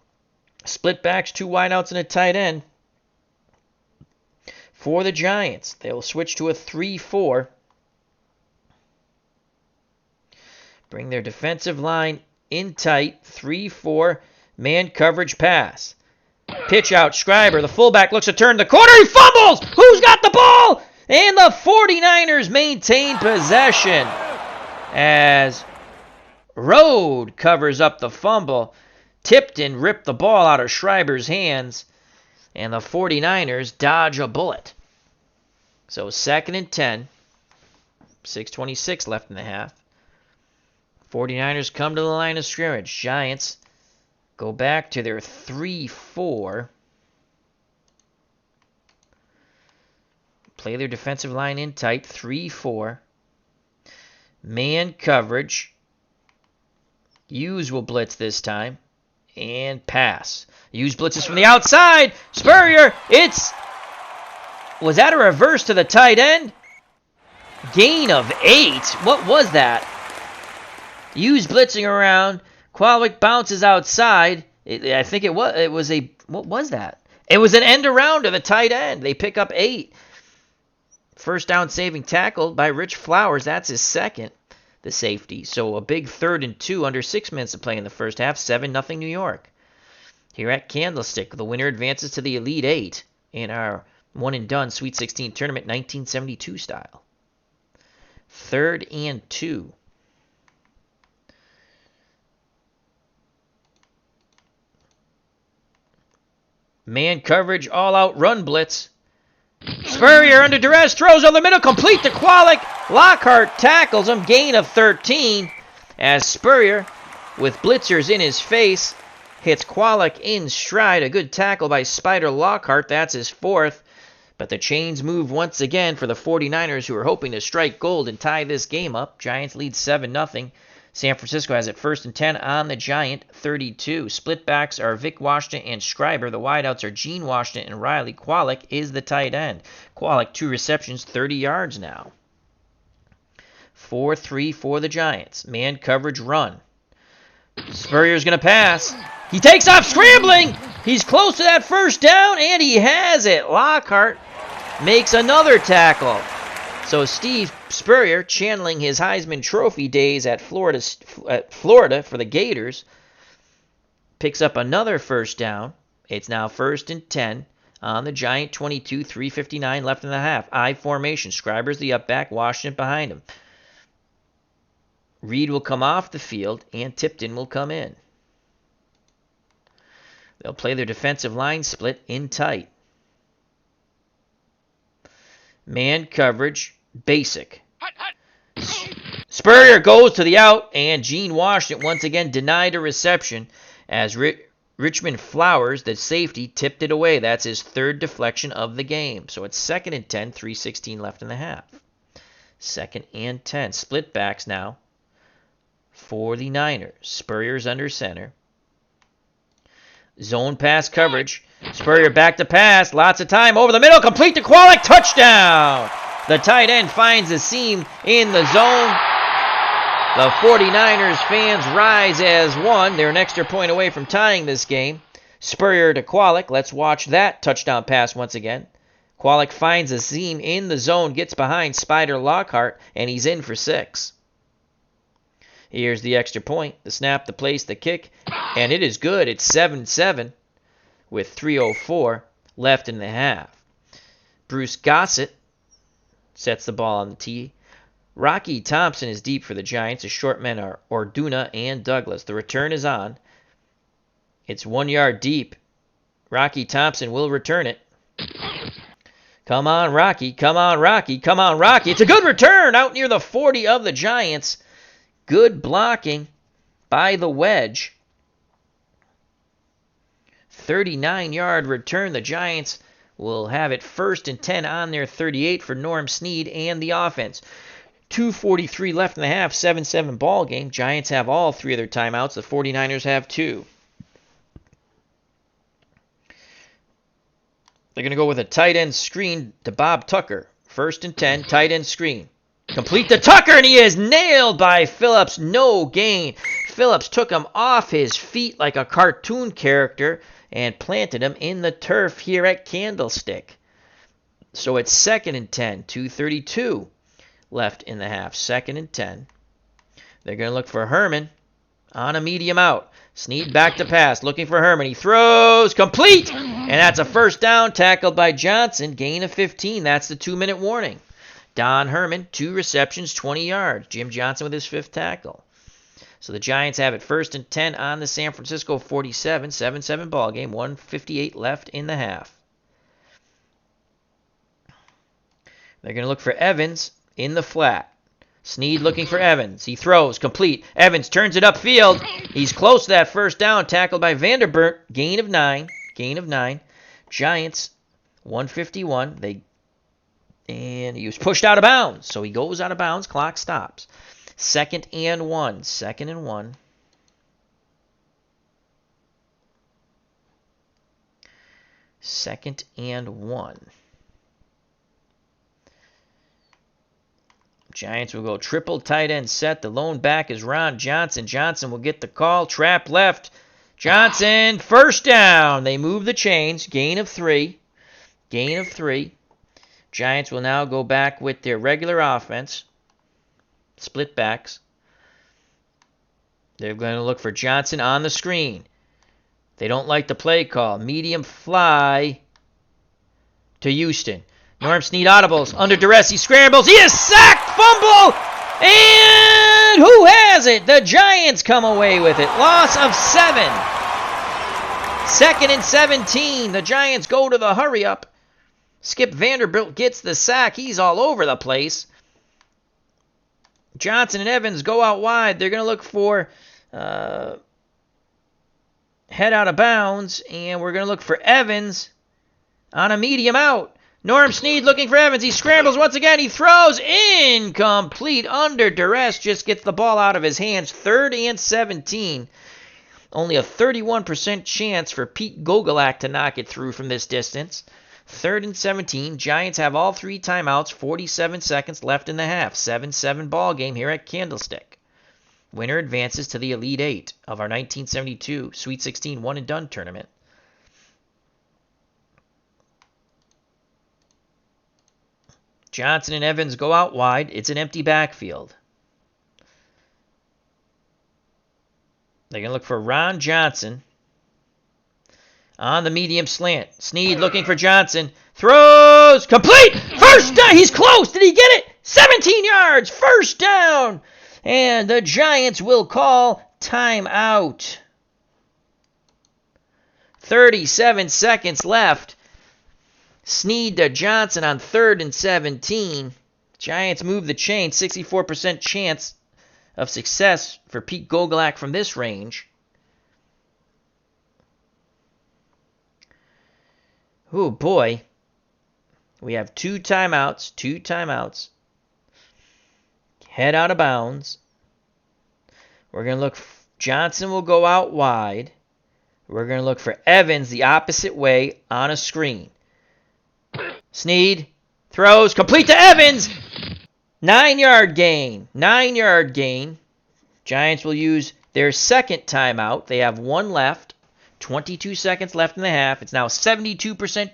Split backs, 2 wideouts and a tight end. For the Giants, they'll switch to a 3-4. Bring their defensive line in tight. 3-4. Man coverage pass. Pitch out. Schreiber, the fullback, looks to turn the corner. He fumbles! Who's got the ball? And the 49ers maintain possession as Rode covers up the fumble. Tipton ripped the ball out of Schreiber's hands, and the 49ers dodge a bullet. So 2nd and 10, 6:26 left in the half. 49ers come to the line of scrimmage. Giants go back to their 3-4. Play their defensive line in tight, 3-4. Man coverage. Hughes will blitz this time. And pass. Hughes blitzes from the outside. Spurrier, was that a reverse to the tight end? Gain of 8. What was that? Hughes blitzing around. Qualwick bounces outside. What was that? It was an end around to the tight end. They pick up 8. First down saving tackle by Rich Flowers. That's his 2nd, the safety. So a big 3rd and 2 under 6 minutes to play in the first half. 7-0 New York. Here at Candlestick, the winner advances to the Elite 8 in our one-and-done Sweet 16 tournament, 1972 style. 3rd and 2. Man coverage, all-out run blitz. Spurrier under duress, throws on the middle, complete to Qualek. Lockhart tackles him, gain of 13. As Spurrier, with blitzers in his face, hits Qualek in stride. A good tackle by Spider Lockhart, that's his 4th. But the chains move once again for the 49ers, who are hoping to strike gold and tie this game up. Giants lead 7-0. San Francisco has it 1st and 10 on the Giant 32. Split backs are Vic Washington and Schreiber. The wideouts are Gene Washington and Riley. Qualek is the tight end. Qualek, 2 receptions, 30 yards now. 4-3 for the Giants. Man coverage run. Spurrier's going to pass. He takes off scrambling. He's close to that first down, and he has it. Lockhart makes another tackle. So Steve Spurrier, channeling his Heisman Trophy days at Florida for the Gators, picks up another first down. It's now 1st and 10 on the Giant 22, 3:59 left in the half. I formation. Schreiber's the up back, Washington behind him. Reed will come off the field, and Tipton will come in. They'll play their defensive line split in tight. Man coverage, basic. Spurrier goes to the out, and Gene Washington once again denied a reception as Richmond Flowers, the safety, tipped it away. That's his 3rd deflection of the game. So it's 2nd and 10, 3:16 left in the half. 2nd and 10. Split backs now for the Niners. Spurrier's under center. Zone pass coverage. Spurrier back to pass. Lots of time. Over the middle. Complete to Qualek. Touchdown. The tight end finds a seam in the zone. The 49ers fans rise as one. They're an extra point away from tying this game. Spurrier to Qualek. Let's watch that touchdown pass once again. Kwolek finds a seam in the zone, gets behind Spider Lockhart, and he's in for 6. Here's the extra point, the snap, the place, the kick, and it is good. It's 7-7 with 3:04 left in the half. Bruce Gossett sets the ball on the tee. Rocky Thompson is deep for the Giants. His short men are Orduna and Douglas. The return is on. It's 1 yard deep. Rocky Thompson will return it. Come on, Rocky. Come on, Rocky. Come on, Rocky. It's a good return out near the 40 of the Giants. Good blocking by the wedge. 39-yard return. The Giants will have it 1st and 10 on their 38 for Norm Snead and the offense. 2:43 left in the half, 7-7 ball game. Giants have all 3 of their timeouts. The 49ers have 2. They're going to go with a tight end screen to Bob Tucker. 1st and 10, tight end screen. Complete to Tucker, and he is nailed by Phillips. No gain. Phillips took him off his feet like a cartoon character and planted him in the turf here at Candlestick. So it's 2nd and 10, 2:32 left in the half. 2nd and 10. They're going to look for Herman on a medium out. Snead back to pass, looking for Herman. He throws, complete, and that's a 1st down, tackled by Johnson. Gain of 15. That's the 2-minute warning. Don Herman, 2 receptions, 20 yards. Jim Johnson with his 5th tackle. So the Giants have it 1st and 10 on the San Francisco 47, 7-7 ball game, 1:58 left in the half. They're going to look for Evans in the flat. Snead looking for Evans. He throws, complete. Evans turns it upfield. He's close to that 1st down, tackled by Vanderbert. Gain of 9. Giants, 151. And he was pushed out of bounds. So he goes out of bounds. Clock stops. 2nd and 1. 2nd and 1. Second and 1. Giants will go triple tight end set. The lone back is Ron Johnson. Johnson will get the call. Trap left. Johnson, 1st down. They move the chains. Gain of 3. Giants will now go back with their regular offense. Split backs. They're going to look for Johnson on the screen. They don't like the play call. Medium fly to Houston. Norm Snead audibles. Under duress, he scrambles. He is sacked! Fumble! And who has it? The Giants come away with it. Loss of 7. 2nd and 17. The Giants go to the hurry up. Skip Vanderbilt gets the sack. He's all over the place. Johnson and Evans go out wide. They're going to look for head out of bounds. And we're going to look for Evans on a medium out. Norm Snead looking for Evans. He scrambles once again. He throws incomplete. Under duress. Just gets the ball out of his hands. 3rd and 17. Only a 31% chance for Pete Gogolak to knock it through from this distance. 3rd and 17. Giants have all 3 timeouts. 47 seconds left in the half. 7-7 ball game here at Candlestick. Winner advances to the Elite 8 of our 1972 Sweet 16 one and done tournament. Johnson and Evans go out wide. It's an empty backfield. They're going to look for Ron Johnson on the medium slant. Snead looking for Johnson. Throws. Complete. 1st down. He's close. Did he get it? 17 yards. 1st down. And the Giants will call timeout. 37 seconds left. Snead to Johnson on 3rd and 17. Giants move the chain. 64% chance of success for Pete Gogolak from this range. Oh boy. We have 2 timeouts. Head out of bounds. We're going to look. Johnson will go out wide. We're going to look for Evans the opposite way on a screen. Snead throws, complete to Evans. 9-yard gain. Giants will use their 2nd timeout. They have 1 left. 22 seconds left in the half. It's now 72%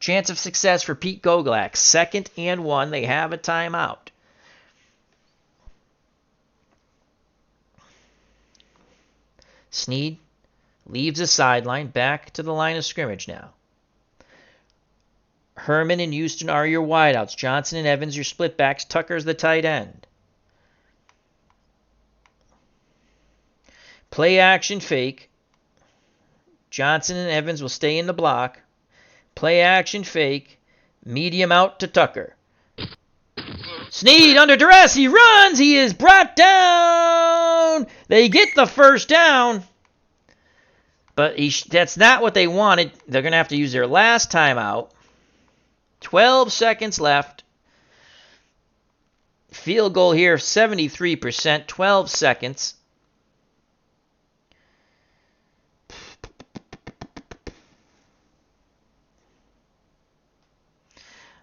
Chance of success for Pete Gogolak. 2nd and 1. They have a timeout. Snead leaves the sideline, back to the line of scrimmage now. Herman and Houston are your wideouts. Johnson and Evans your split backs. Tucker's the tight end. Play action fake. Johnson and Evans will stay in the block. Play action fake. Medium out to Tucker. Snead under duress. He runs. He is brought down. They get the first down. But that's not what they wanted. They're going to have to use their last timeout. 12 seconds left. Field goal here, 73%. 12 seconds.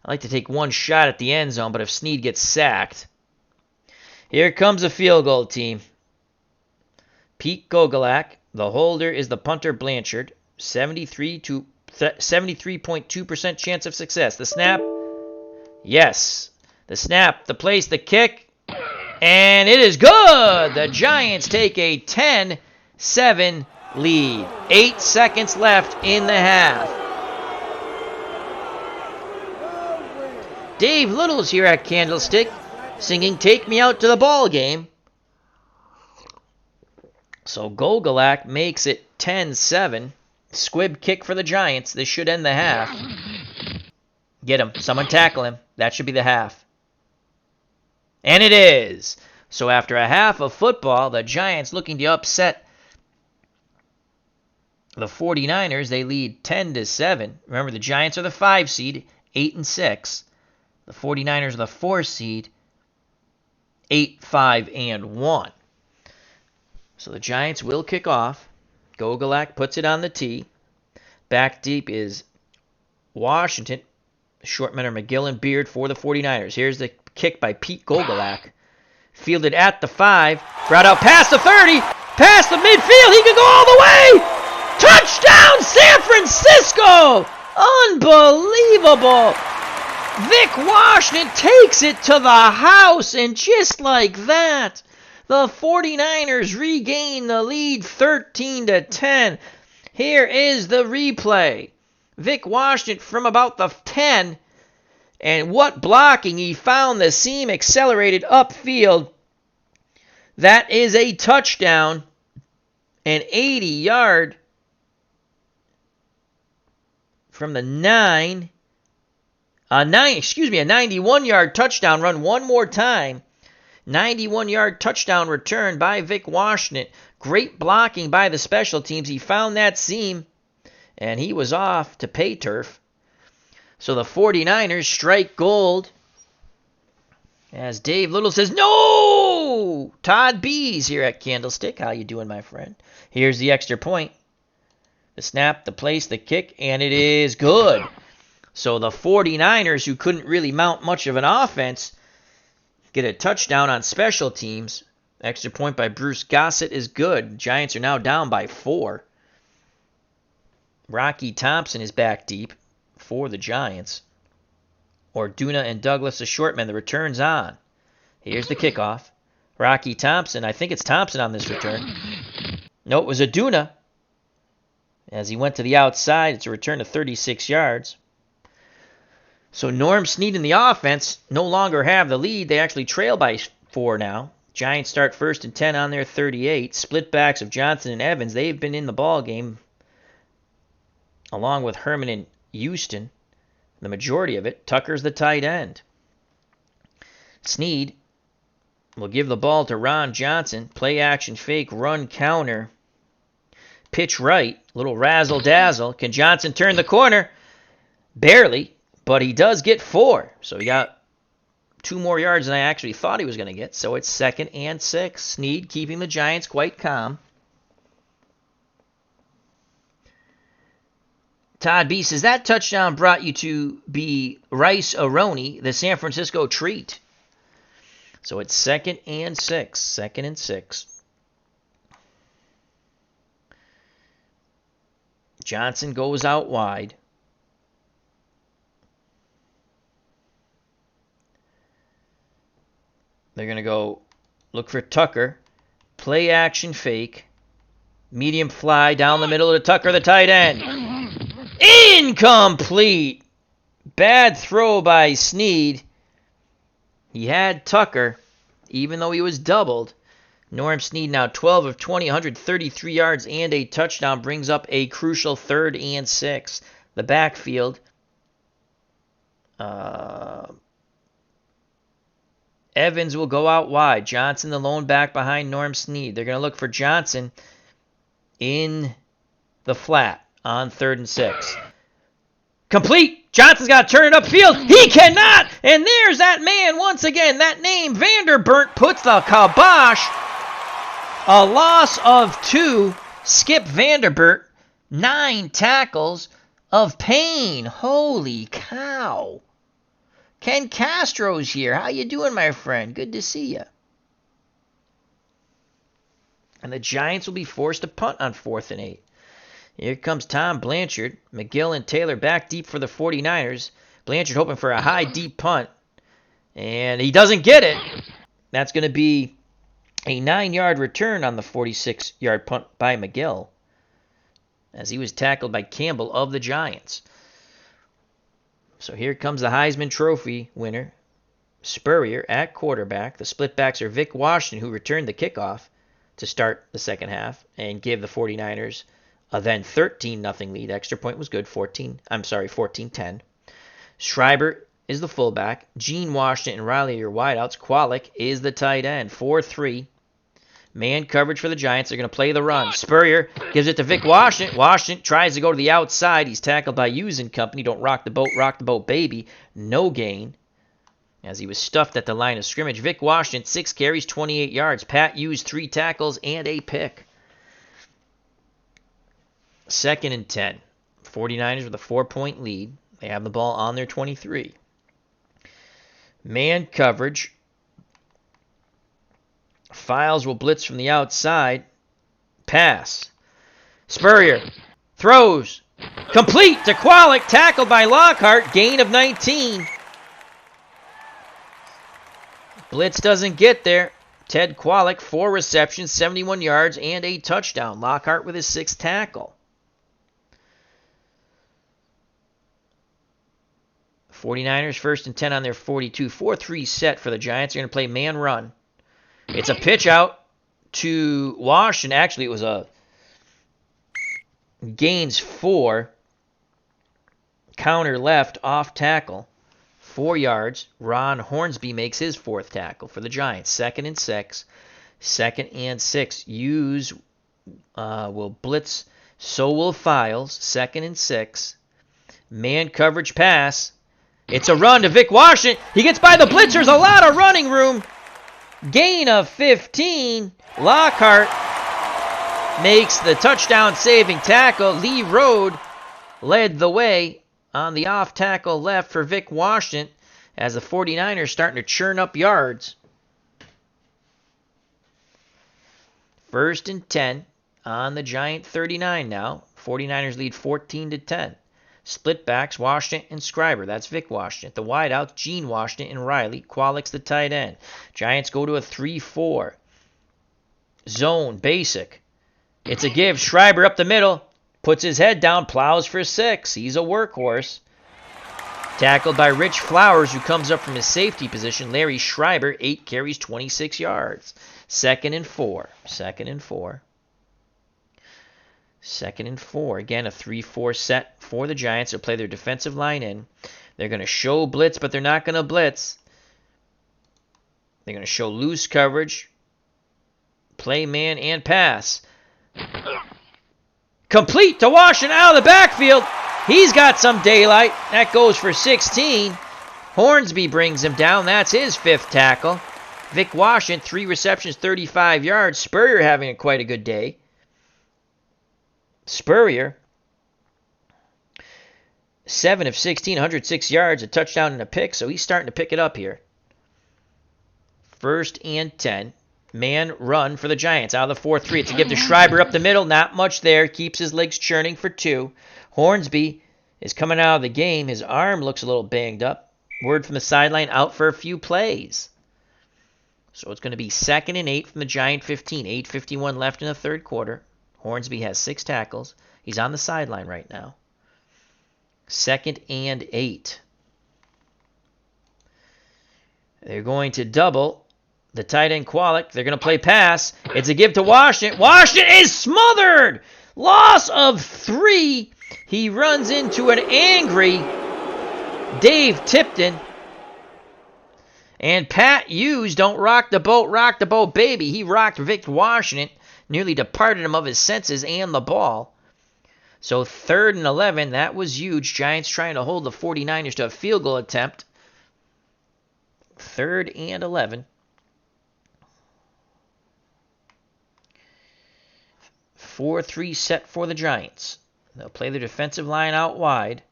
I like to take one shot at the end zone, but if Snead gets sacked. Here comes a field goal team. Pete Gogolak. The holder is the punter Blanchard. 73.2% chance of success. The snap. Yes. The snap. The place. The kick. And it is good. The Giants take a 10-7 lead. 8 seconds left in the half. Dave Little's here at Candlestick, singing "Take Me Out to the Ball Game." So Gogolak makes it 10-7. Squib kick for the Giants. This should end the half. Get him. Someone tackle him. That should be the half. And it is. So after a half of football, the Giants looking to upset the 49ers. They lead 10-7. Remember, the Giants are the 5 seed, 8-6. The 49ers are the 4 seed, 8-5-1. So the Giants will kick off. Gogolak puts it on the tee. Back deep is Washington. Short men are McGill and Beard for the 49ers. Here's the kick by Pete Gogolak. Fielded at the 5. Brought out past the 30. Past the midfield. He can go all the way. Touchdown, San Francisco! Unbelievable! Vic Washington takes it to the house, and just like that, the 49ers regain the lead 13-10. Here is the replay. Vic Washington from about the 10, and what blocking. He found the seam, accelerated upfield. That is a touchdown, an 80-yard from the 9. A 91-yard touchdown run one more time. 91-yard touchdown return by Vic Washington. Great blocking by the special teams. He found that seam, and he was off to pay turf. So the 49ers strike gold. As Dave Little says, no! Todd B's here at Candlestick. How you doing, my friend? Here's the extra point. The snap, the place, the kick, and it is good. So the 49ers, who couldn't really mount much of an offense, get a touchdown on special teams. Extra point by Bruce Gossett is good. Giants are now down by 4. Rocky Thompson is back deep for the Giants. Orduna and Douglas, the short men. The return's on. Here's the kickoff. Rocky Thompson. I think it's Thompson on this return. No, it was Orduna. As he went to the outside, it's a return to 36 yards. So Norm Snead and the offense no longer have the lead. They actually trail by 4 now. Giants start 1st and 10 on their 38. Split backs of Johnson and Evans. They've been in the ball game along with Herman and Houston. The majority of it. Tucker's the tight end. Snead will give the ball to Ron Johnson. Play action fake, run counter. Pitch right. Little razzle dazzle. Can Johnson turn the corner? Barely. But he does get 4. So he got 2 more yards than I actually thought he was going to get. So it's 2nd and 6. Snead keeping the Giants quite calm. Todd B says, that touchdown brought you to be Rice-A-Roni, the San Francisco treat. So it's 2nd and 6. 2nd and 6. Johnson goes out wide. They're going to go look for Tucker. Play action fake. Medium fly down the middle of Tucker, the tight end. Incomplete. Bad throw by Snead. He had Tucker, even though he was doubled. Norm Snead now 12 of 20, 133 yards and a touchdown, brings up a crucial 3rd and 6. The backfield. Evans will go out wide. Johnson, the lone back behind Norm Snead. They're going to look for Johnson in the flat on 3rd and 6. Complete. Johnson's got to turn it upfield. He cannot. And there's that man once again. That name, Vanderbilt, puts the kibosh. A loss of 2. Skip Vanderbilt. 9 tackles of pain. Holy cow. Ken Castro's here. How you doing, my friend? Good to see you. And the Giants will be forced to punt on 4th and 8. Here comes Tom Blanchard. McGill and Taylor back deep for the 49ers. Blanchard hoping for a high, deep punt. And he doesn't get it. That's going to be a 9-yard return on the 46-yard punt by McGill, as he was tackled by Campbell of the Giants. So here comes the Heisman Trophy winner, Spurrier at quarterback. The split backs are Vic Washington, who returned the kickoff to start the second half and give the 49ers a then 13-0 lead. Extra point was good, 14-10. Schreiber is the fullback. Gene Washington and Riley are wideouts. Kwalik is the tight end. 4-3. Man coverage for the Giants. They're going to play the run. Spurrier gives it to Vic Washington. Washington tries to go to the outside. He's tackled by Hughes and company. Don't rock the boat, baby. No gain, as he was stuffed at the line of scrimmage. Vic Washington, 6 carries, 28 yards. Pat Hughes, 3 tackles and a pick. 2nd and 10. 49ers with a 4-point lead. They have the ball on their 23. Man coverage. Files will blitz from the outside. Pass. Spurrier throws. Complete to Kwalik. Tackled by Lockhart. Gain of 19. Blitz doesn't get there. Ted Kwalik, 4 receptions, 71 yards, and a touchdown. Lockhart with his 6th tackle. 49ers 1st and 10 on their 42. 4-3 set for the Giants. They're going to play man run. It's a pitch out to Washington. Actually, it was a gains 4. Counter left off tackle. 4 yards. Ron Hornsby makes his 4th tackle for the Giants. 2nd and 6. 2nd and 6. Hughes will blitz. So will Files. 2nd and 6. Man coverage pass. It's a run to Vic Washington. He gets by the blitzers. A lot of running room. Gain of 15. Lockhart makes the touchdown-saving tackle. Lee Road led the way on the off-tackle left for Vic Washington, as the 49ers starting to churn up yards. 1st and 10 on the Giant 39 now. 49ers lead 14-10. Split backs, Washington and Schreiber. That's Vic Washington. The wideouts, Gene Washington and Riley. Kwalik's the tight end. Giants go to a 3-4. Zone, basic. It's a give. Schreiber up the middle. Puts his head down, plows for 6. He's a workhorse. Tackled by Rich Flowers, who comes up from his safety position. Larry Schreiber, 8 carries, 26 yards. 2nd and 4. 2nd and 4. 2nd and 4. Again, a 3-4 set for the Giants. They'll play their defensive line in. They're going to show blitz, but they're not going to blitz. They're going to show loose coverage. Play man and pass. Complete to Washington out of the backfield. He's got some daylight. That goes for 16. Hornsby brings him down. That's his 5th tackle. Vic Washington, 3 receptions, 35 yards. Spurrier having quite a good day. Spurrier, 7 of 16, 106 yards, a touchdown and a pick, so he's starting to pick it up here. 1st and 10. Man run for the Giants out of the 4-3. It's a give to Schreiber up the middle. Not much there. Keeps his legs churning for 2. Hornsby is coming out of the game. His arm looks a little banged up. Word from the sideline, out for a few plays. So it's going to be 2nd and 8 from the Giant 15. 8:51 left in the third quarter. Hornsby has 6 tackles. He's on the sideline right now. 2nd and 8. They're going to double the tight end Kwolek. They're going to play pass. It's a give to Washington. Washington is smothered. Loss of 3. He runs into an angry Dave Tipton. And Pat Hughes, don't rock the boat, baby. He rocked Vic Washington, nearly departed him of his senses and the ball. So 3rd and 11, that was huge. Giants trying to hold the 49ers to a field goal attempt. 3rd and 11. 4-3 set for the Giants. They'll play their defensive line out wide.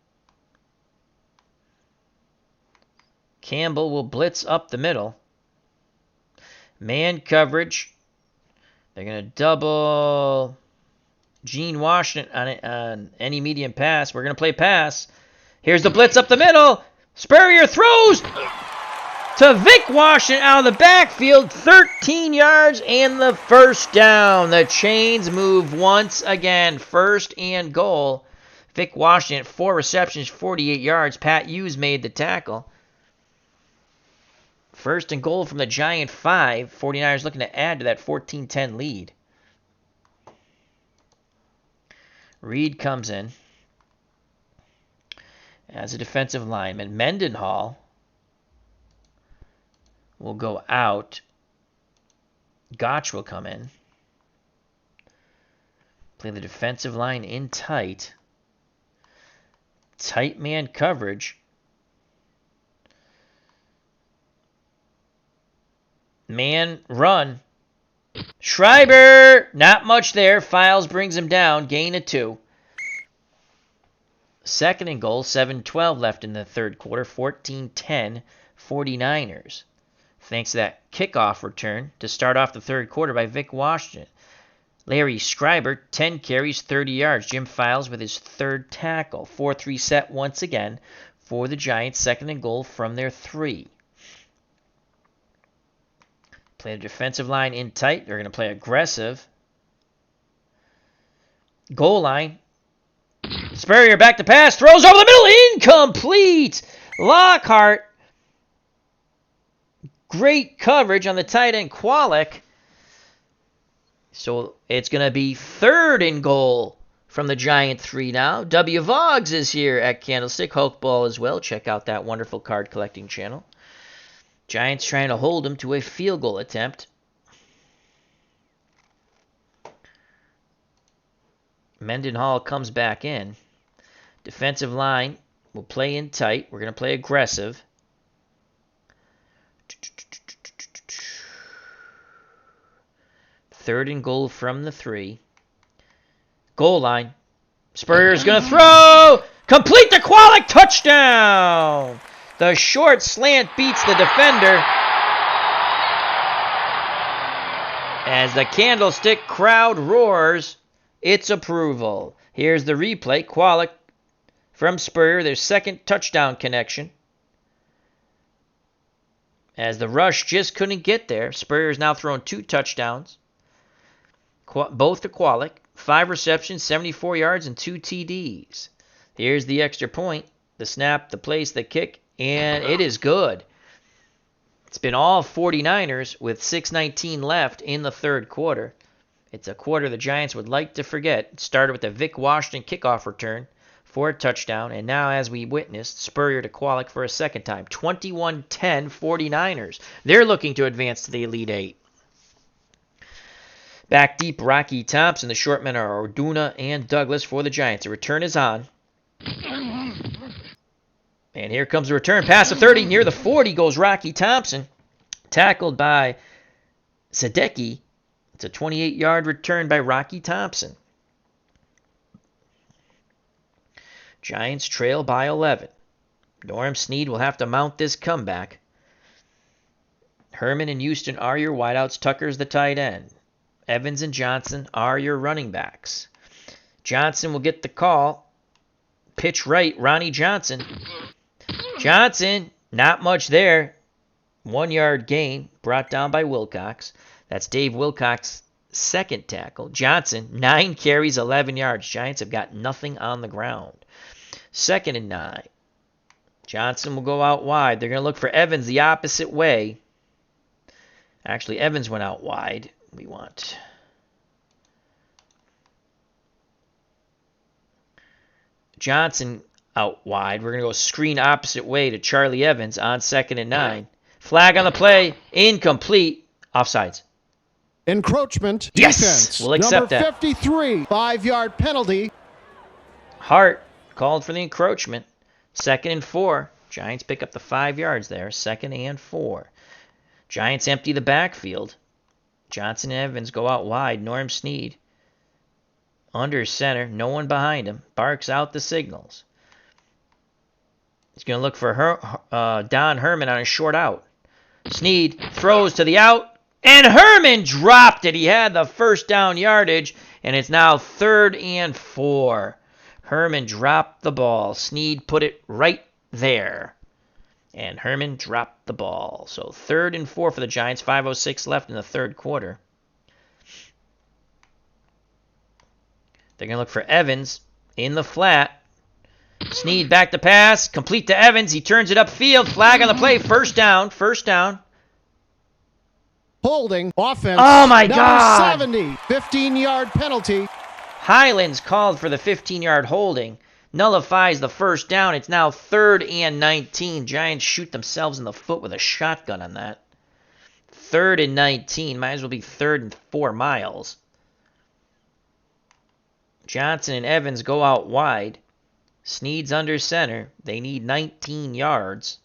Campbell will blitz up the middle. Man coverage. They're going to double Gene Washington on any medium pass. We're going to play pass. Here's the blitz up the middle. Spurrier throws to Vic Washington out of the backfield. 13 yards and the first down. The chains move once again. 1st and goal. Vic Washington, 4 receptions, 48 yards. Pat Hughes made the tackle. 1st and goal from the Giant 5. 49ers looking to add to that 14-10 lead. Reed comes in as a defensive lineman. Mendenhall will go out. Gotch will come in. Play the defensive line in tight. Tight man coverage. Man run. Schreiber, not much there. Files brings him down. Gain of 2. 2nd and goal. 7:12 left in the third quarter. 14-10 49ers. Thanks to that kickoff return to start off the third quarter by Vic Washington. Larry Schreiber, 10 carries, 30 yards. Jim Files with his 3rd tackle. 4-3 set once again for the Giants. 2nd and goal from their 3. Play the defensive line in tight. They're going to play aggressive. Goal line. Spurrier back to pass. Throws over the middle. Incomplete. Lockhart. Great coverage on the tight end Kwolek. So it's going to be 3rd and goal from the Giant 3 now. W. Vogs is here at Candlestick. Hulkball as well. Check out that wonderful card collecting channel. Giants trying to hold him to a field goal attempt. Mendenhall comes back in. Defensive line will play in tight. We're going to play aggressive. Third and goal from the 3. Goal line. Spurrier's going to throw. Complete to Kwolek. Touchdown. The short slant beats the defender. As the Candlestick crowd roars its approval. Here's the replay. Kwolek from Spurrier, their 2nd touchdown connection. As the rush just couldn't get there, Spurrier's now thrown 2 touchdowns. Both to Kwolek. 5 receptions, 74 yards, and 2 TDs. Here's the extra point. The snap, the place, the kick. And it is good. It's been all 49ers with 6:19 left in the third quarter. It's a quarter the Giants would like to forget. It started with a Vic Washington kickoff return for a touchdown. And now, as we witnessed, Spurrier to Kwolek for a second time. 21-10 49ers. They're looking to advance to the Elite 8. Back deep, Rocky Thompson. The short men are Orduna and Douglas for the Giants. The return is on. And here comes the return. Pass the 30. Near the 40 goes Rocky Thompson. Tackled by Sadecki. It's a 28-yard return by Rocky Thompson. Giants trail by 11. Norm Snead will have to mount this comeback. Herman and Houston are your wideouts. Tucker's the tight end. Evans and Johnson are your running backs. Johnson will get the call. Pitch right, Ronnie Johnson. Johnson, not much there. 1 yard gain brought down by Wilcox. That's Dave Wilcox' second tackle. Johnson, 9 carries, 11 yards. Giants have got nothing on the ground. 2nd and 9. Johnson will go out wide. They're going to look for Evans the opposite way. Actually, Evans went out wide. We want Johnson out wide. We're going to go screen opposite way to Charlie Evans on 2nd and 9. Flag on the play. Incomplete. Offsides. Encroachment Yes! defense. We'll accept Number that. 53, 5-yard penalty. Hart called for the encroachment. 2nd and 4. Giants pick up the 5 yards there. 2nd and 4. Giants empty the backfield. Johnson and Evans go out wide. Norm Snead under center. No one behind him. Barks out the signals. He's going to look for Don Herman on a short out. Snead throws to the out. And Herman dropped it. He had the first down yardage. And it's now 3rd and 4. Herman dropped the ball. Snead put it right there. And Herman dropped the ball. So 3rd and 4 for the Giants. 5:06 left in the third quarter. They're going to look for Evans in the flat. Snead back to pass. Complete to Evans. He turns it upfield. Flag on the play. First down. First down. Holding offense. Oh, my Number God. 70, 15-yard penalty. Highlands called for the 15-yard holding. Nullifies the first down. It's now 3rd and 19. Giants shoot themselves in the foot with a shotgun on that. 3rd and 19. Might as well be 3rd and 4 miles. Johnson and Evans go out wide. Snead's under center. They need 19 yards.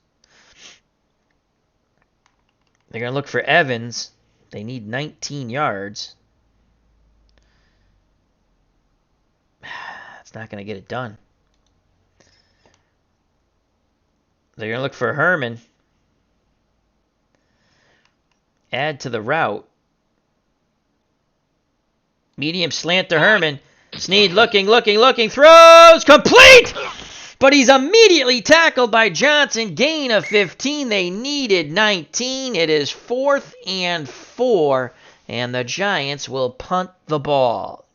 They're going to look for Evans. They need 19 yards. It's not going to get it done. They're going to look for Herman. Add to the route. Medium slant to Herman. Snead looking, throws, complete! But he's immediately tackled by Johnson. Gain of 15. They needed 19. It is 4th and 4, and the Giants will punt the ball.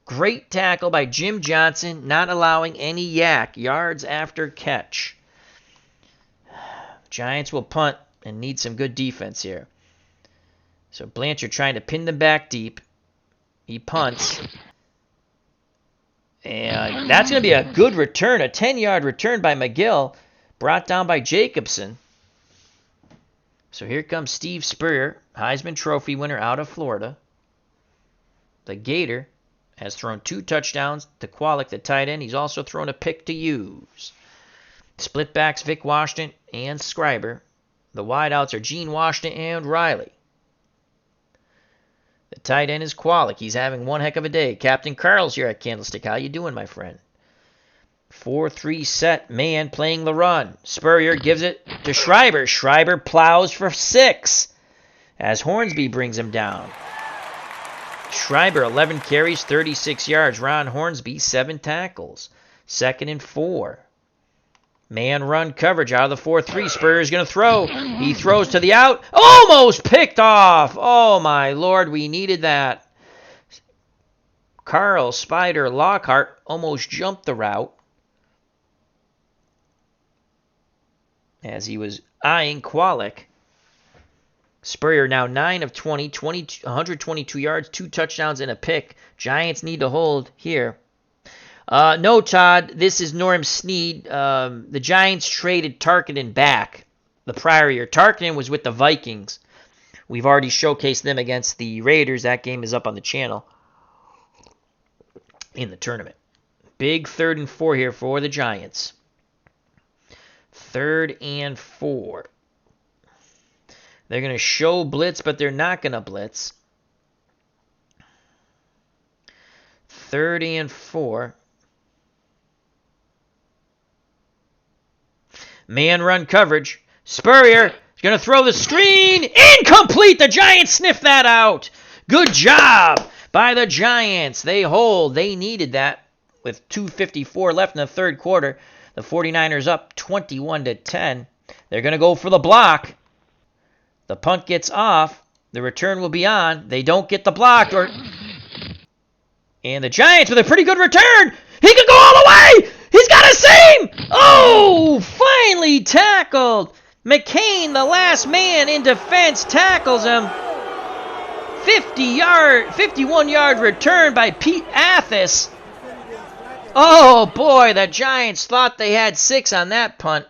Great tackle by Jim Johnson, not allowing any yards after catch. Giants will punt and need some good defense here. So Blanchard trying to pin them back deep. He punts. And that's going to be a good return, a 10-yard return by McGill, brought down by Jacobson. So here comes Steve Spurrier, Heisman Trophy winner out of Florida. The Gator has thrown 2 touchdowns to Kwalik, the tight end. He's also thrown a pick to Hughes. Split backs Vic Washington and Scriber. The wideouts are Gene Washington and Riley. The tight end is Kwalik. He's having one heck of a day. Captain Carl's here at Candlestick. How you doing, my friend? 4-3 set man playing the run. Spurrier gives it to Schreiber. Schreiber plows for 6 as Hornsby brings him down. Schreiber, 11 carries, 36 yards. Ron Hornsby, 7 tackles. 2nd and 4. Man run coverage out of the 4-3. Spurrier's going to throw. He throws to the out. Almost picked off. Oh, my Lord. We needed that. Carl, Spider, Lockhart almost jumped the route as he was eyeing Kwalik. Spurrier now 9 of 20, 122 yards, 2 touchdowns, and a pick. Giants need to hold here. No, Todd, this is Norm Snead. The Giants traded Tarkenton back the prior year. Tarkenton was with the Vikings. We've already showcased them against the Raiders. That game is up on the channel in the tournament. Big 3rd and 4 here for the Giants. 3rd and 4. They're going to show blitz, but they're not going to blitz. 3rd and 4. Man run coverage. Spurrier is going to throw the screen. Incomplete. The Giants sniff that out. Good job by the Giants. They hold. They needed that with 2:54 left in the third quarter. The 49ers up 21-10. They're going to go for the block. The punt gets off. The return will be on. They don't get the block. And the Giants with a pretty good return. He could go all the way. He's got a seam. Oh, finally tackled. McCain, the last man in defense, tackles him. 51-yard return by Pete Athis. Oh, boy, the Giants thought they had 6 on that punt.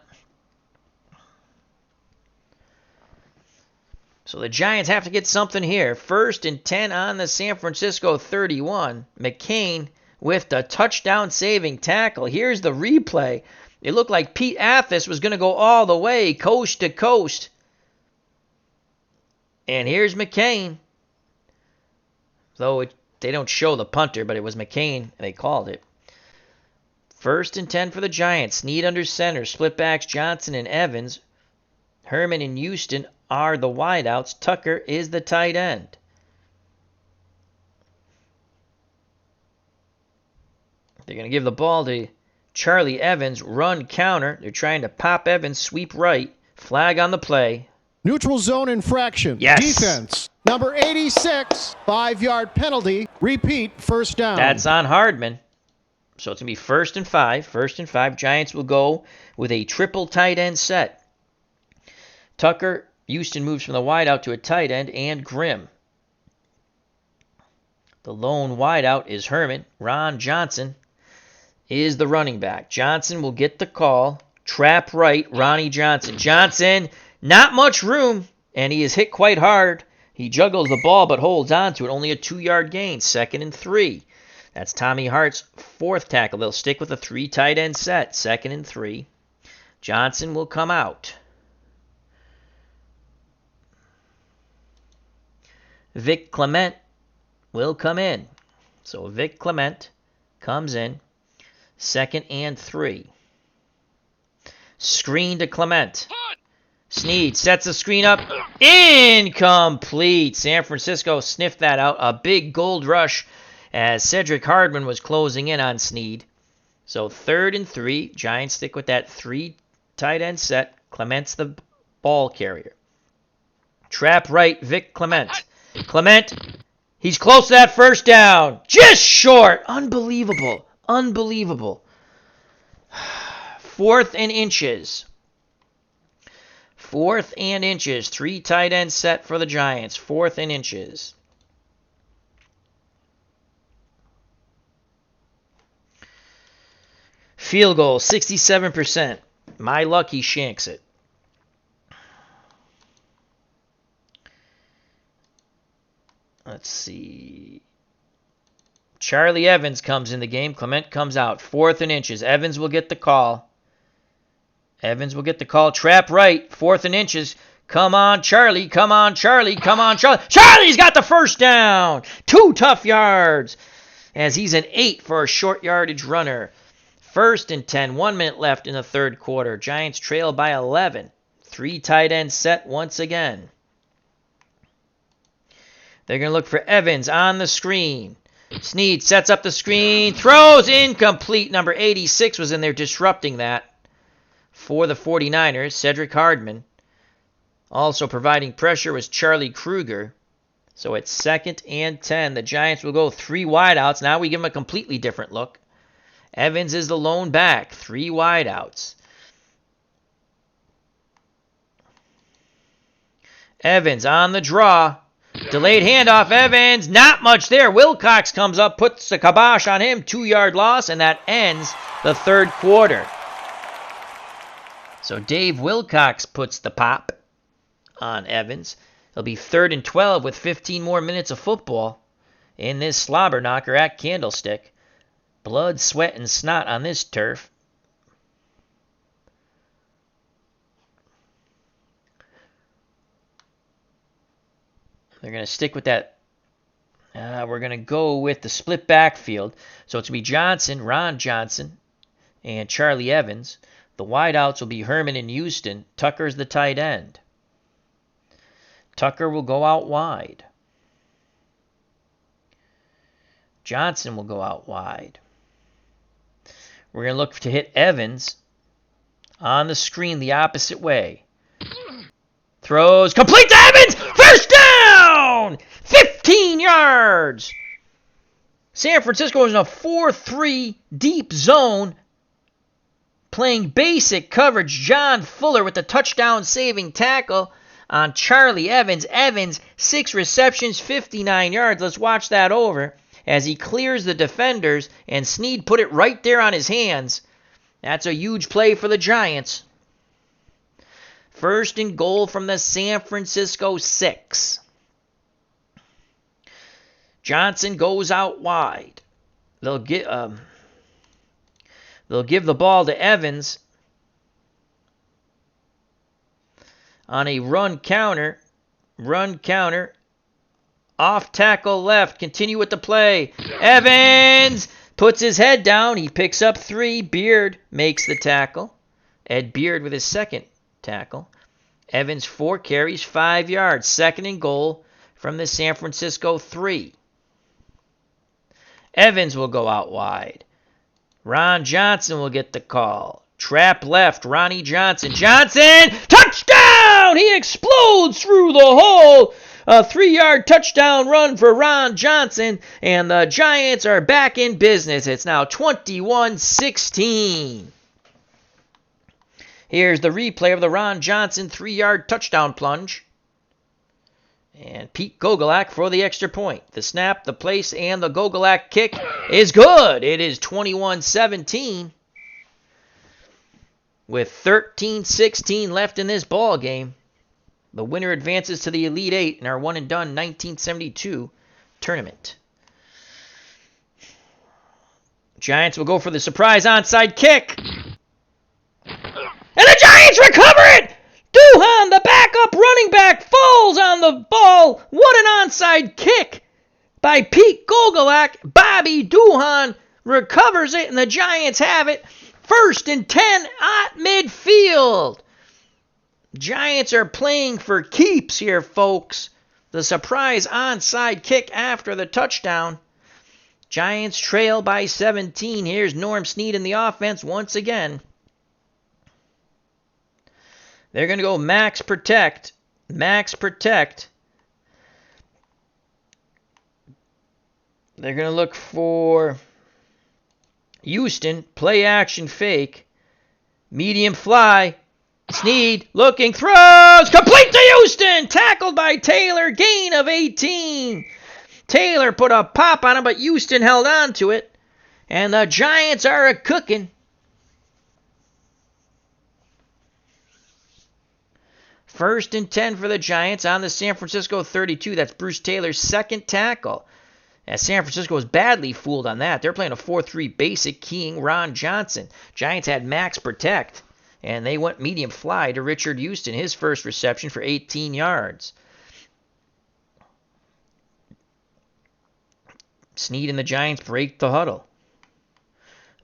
So the Giants have to get something here. 1st and 10 on the San Francisco 31. McCain with the touchdown-saving tackle. Here's the replay. It looked like Pete Athis was going to go all the way, coast to coast. And here's McCain. Though they don't show the punter, but it was McCain, and they called it. 1st and 10 for the Giants. Snead under center. Split backs Johnson and Evans. Herman and Houston are the wideouts. Tucker is the tight end. They're going to give the ball to Charlie Evans. Run counter. They're trying to pop Evans. Sweep right. Flag on the play. Neutral zone infraction. Yes. Defense. Number 86. 5-yard penalty. Repeat. First down. That's on Hardman. So it's going to be 1st and 5. 1st and 5. Giants will go with a triple tight end set. Tucker, Houston moves from the wideout to a tight end, and Grimm. The lone wideout is Herman. Ron Johnson is the running back. Johnson will get the call. Trap right, Ronnie Johnson. Johnson, not much room, and he is hit quite hard. He juggles the ball but holds on to it. Only a 2-yard gain. 2nd and 3. That's Tommy Hart's 4th tackle. They'll stick with a 3 tight end set. 2nd and 3. Johnson will come out. Vic Clement will come in. So Vic Clement comes in. 2nd and 3. Screen to Clement. Snead sets the screen up. Incomplete. San Francisco sniffed that out. A big gold rush as Cedric Hardman was closing in on Snead. So 3rd and 3. Giants stick with that 3 tight end set. Clement's the ball carrier. Trap right, Vic Clement. Clement, he's close to that first down. Just short. Unbelievable. Unbelievable. 4th and inches. 4th and inches. 3 tight end set for the Giants. 4th and inches. Field goal, 67%. My luck, he shanks it. Let's see. Charlie Evans comes in the game. Clement comes out. 4th and inches. Evans will get the call. Evans will get the call. Trap right. 4th and inches. Come on, Charlie. Come on, Charlie. Come on, Charlie. Charlie's got the first down. 2 tough yards. As he's an 8 for a short yardage runner. 1st and 10. 1 minute left in the 3rd quarter. Giants trail by 11. 3 tight end set once again. They're going to look for Evans on the screen. Snead sets up the screen. Throws incomplete. Number 86 was in there disrupting that for the 49ers. Cedric Hardman. Also providing pressure was Charlie Kruger. So it's 2nd and 10. The Giants will go 3 wideouts. Now we give them a completely different look. Evans is the lone back. 3 wideouts. Evans on the draw. Delayed handoff, Evans, not much there. Wilcox comes up, puts the kibosh on him, 2-yard loss, and that ends the 3rd quarter. So Dave Wilcox puts the pop on Evans. It'll be 3rd and 12 with 15 more minutes of football in this slobber knocker at Candlestick. Blood, sweat, and snot on this turf. They're going to stick with that. We're going to go with the split backfield. So it's going to be Johnson, Ron Johnson, and Charlie Evans. The wideouts will be Herman and Houston. Tucker's the tight end. Tucker will go out wide. Johnson will go out wide. We're going to look to hit Evans on the screen the opposite way. Throws complete to Evans. First down. 15 yards. San Francisco is in a 4-3 deep zone. Playing basic coverage. John Fuller with the touchdown-saving tackle on Charlie Evans. Evans, 6 receptions, 59 yards. Let's watch that over as he clears the defenders, and Snead put it right there on his hands. That's a huge play for the Giants. First and goal from the San Francisco 6. Johnson goes out wide. They'll give the ball to Evans on a run counter. Off tackle left. Continue with the play. Evans puts his head down. He picks up 3. Beard makes the tackle. Ed Beard with his second tackle. Evans 4 carries, 5 yards. Second and goal from the San Francisco 3. Evans will go out wide. Ron Johnson will get the call. Trap left, Ronnie Johnson. Johnson, touchdown! He explodes through the hole. A 3-yard touchdown run for Ron Johnson, and the Giants are back in business. It's now 21-16. Here's the replay of the Ron Johnson 3-yard touchdown plunge. And Pete Gogolak for the extra point. The snap, the place, and the Gogolak kick is good. It is 21-17 with 13-16 left in this ball game. The winner advances to the Elite Eight in our one-and-done 1972 tournament. Giants will go for the surprise onside kick. And the Giants recover it! Duhan, the backup running back, falls on the ball. What an onside kick by Pete Gogolak. Bobby Duhan recovers it, and the Giants have it. First and 10 at midfield. Giants are playing for keeps here, folks. The surprise onside kick after the touchdown. Giants trail by 17. Here's Norm Snead in the offense once again. They're going to go max protect. Max protect. They're going to look for Houston. Play action fake. Medium fly. Snead looking. Throws. Complete to Houston. Tackled by Taylor. Gain of 18. Taylor put a pop on him, but Houston held on to it. And the Giants are a-cooking. First and 10 for the Giants on the San Francisco 32. That's Bruce Taylor's second tackle. As San Francisco was badly fooled on that. They're playing a 4-3 basic, keying Ron Johnson. Giants had max protect, and they went medium fly to Richard Houston, his first reception for 18 yards. Snead and the Giants break the huddle.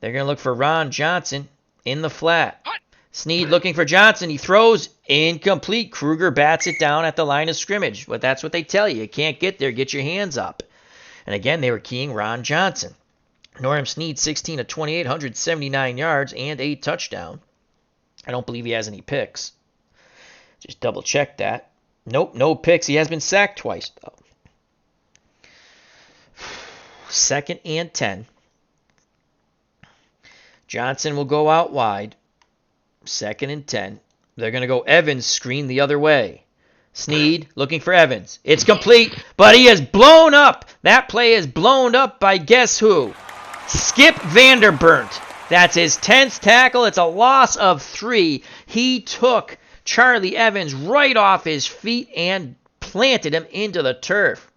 They're going to look for Ron Johnson in the flat. Snead looking for Johnson. He throws incomplete. Kruger bats it down at the line of scrimmage. But that's what they tell you. You can't get there. Get your hands up. And again, they were keying Ron Johnson. Norm Snead, 16 of 28, 179 yards and a touchdown. I don't believe he has any picks. Just double check that. Nope, no picks. He has been sacked twice, though. Second and 10. Johnson will go out wide. Second and 10. They're going to go Evans screen the other way. Snead looking for Evans. It's complete, but he is blown up. That play is blown up by guess who? Skip Vanderburnt. That's his 10th tackle. It's a loss of 3. He took Charlie Evans right off his feet and planted him into the turf.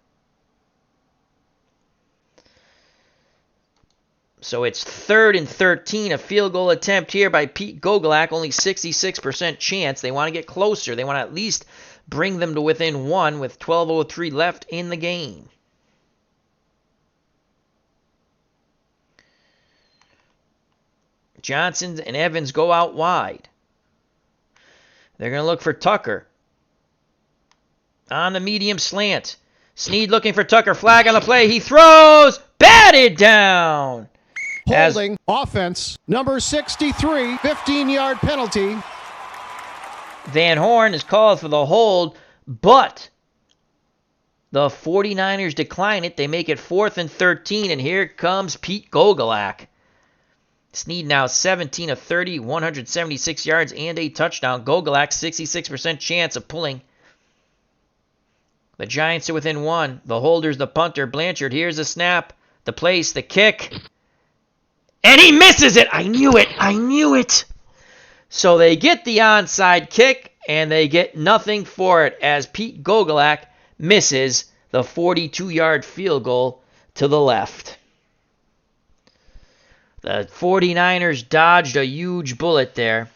So it's 3rd and 13, a field goal attempt here by Pete Gogolak, only 66% chance. They want to get closer. They want to at least bring them to within 1 with 12:03 left in the game. Johnson and Evans go out wide. They're going to look for Tucker on the medium slant. Snead looking for Tucker. Flag on the play. He throws. Batted down. Holding offense, number 63, 15-yard penalty. Van Horn is called for the hold, but the 49ers decline it. They make it 4th and 13, and here comes Pete Gogolak. Snead now 17 of 30, 176 yards and a touchdown. Gogolak, 66% chance of pulling. The Giants are within one. The holder's the punter. Blanchard, here's the snap. The place, the kick. And he misses it! I knew it! I knew it! So they get the onside kick, and they get nothing for it as Pete Gogolak misses the 42-yard field goal to the left. The 49ers dodged a huge bullet there.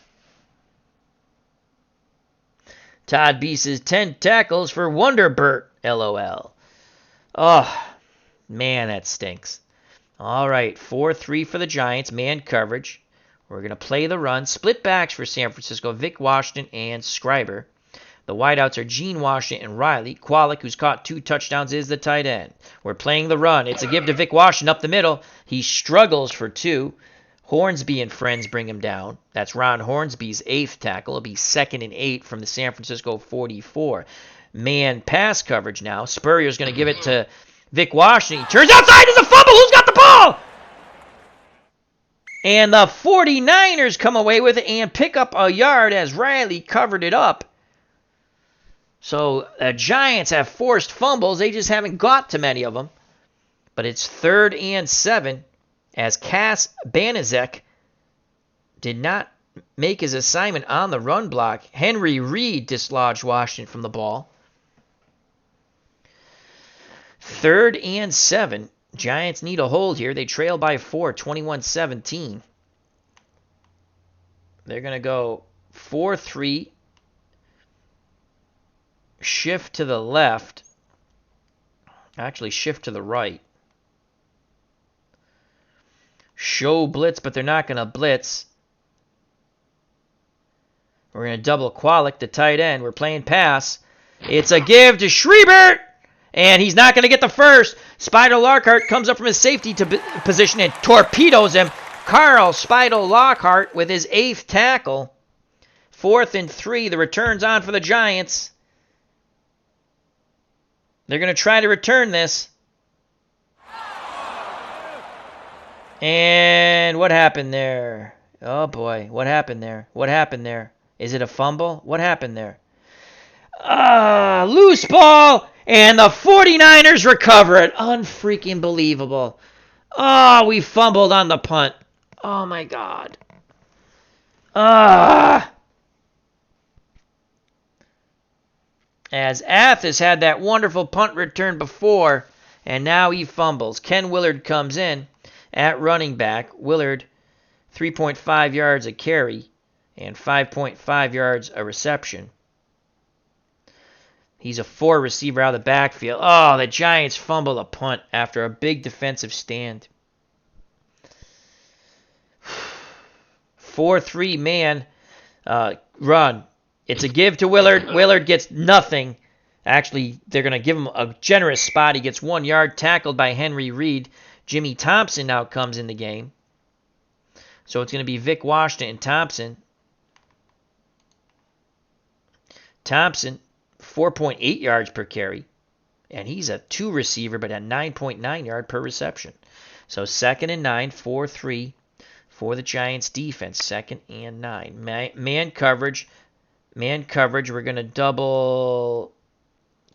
Todd B says 10 tackles for Wonderbert, LOL. Oh, man, that stinks. All right, 4-3 for the Giants, man coverage. We're going to play the run. Split backs for San Francisco, Vic Washington and Schreiber. The wideouts are Gene Washington and Riley. Kwalik, who's caught 2 touchdowns, is the tight end. We're playing the run. It's a give to Vic Washington up the middle. He struggles for 2. Hornsby and friends bring him down. That's Ron Hornsby's 8th tackle. It'll be 2nd and 8 from the San Francisco 44. Man pass coverage now. Spurrier's going to give it to Vic Washington. He turns outside. There's a fumble. Who's got the ball? And the 49ers come away with it and pick up a yard as Riley covered it up. So the Giants have forced fumbles. They just haven't got to many of them. But it's 3rd and 7 as Cass Banizek did not make his assignment on the run block. Henry Reed dislodged Washington from the ball. 3rd and 7. Giants need a hold here. They trail by 4, 21-17. They're going to go 4-3. Shift to the left. Actually, shift to the right. Show blitz, but they're not going to blitz. We're going to double Kwalik, the tight end. We're playing pass. It's a give to Schreiber, and he's not going to get the first. Spider Lockhart comes up from his safety position and torpedoes him. Carl Spider Lockhart with his 8th tackle. 4th and 3. The return's on for the Giants. They're going to try to return this. And what happened there? Oh, boy. What happened there? What happened there? Is it a fumble? What happened there? Loose ball, and the 49ers recover it. Unfreaking believable. Oh, we fumbled on the punt. Oh, my God. As Athas had that wonderful punt return before, and now he fumbles. Ken Willard comes in at running back. Willard, 3.5 yards a carry and 5.5 yards a reception. He's a 4 receiver out of the backfield. Oh, the Giants fumble a punt after a big defensive stand. 4-3 man run. It's a give to Willard. Willard gets nothing. Actually, they're going to give him a generous spot. He gets 1 yard, tackled by Henry Reed. Jimmy Thompson now comes in the game. So it's going to be Vic Washington and Thompson. Thompson, 4.8 yards per carry. And he's a 2 receiver, but at 9.9 yard per reception. So 2nd and 9, 4-3 for the Giants defense. 2nd and 9. Man coverage. Man coverage. We're going to double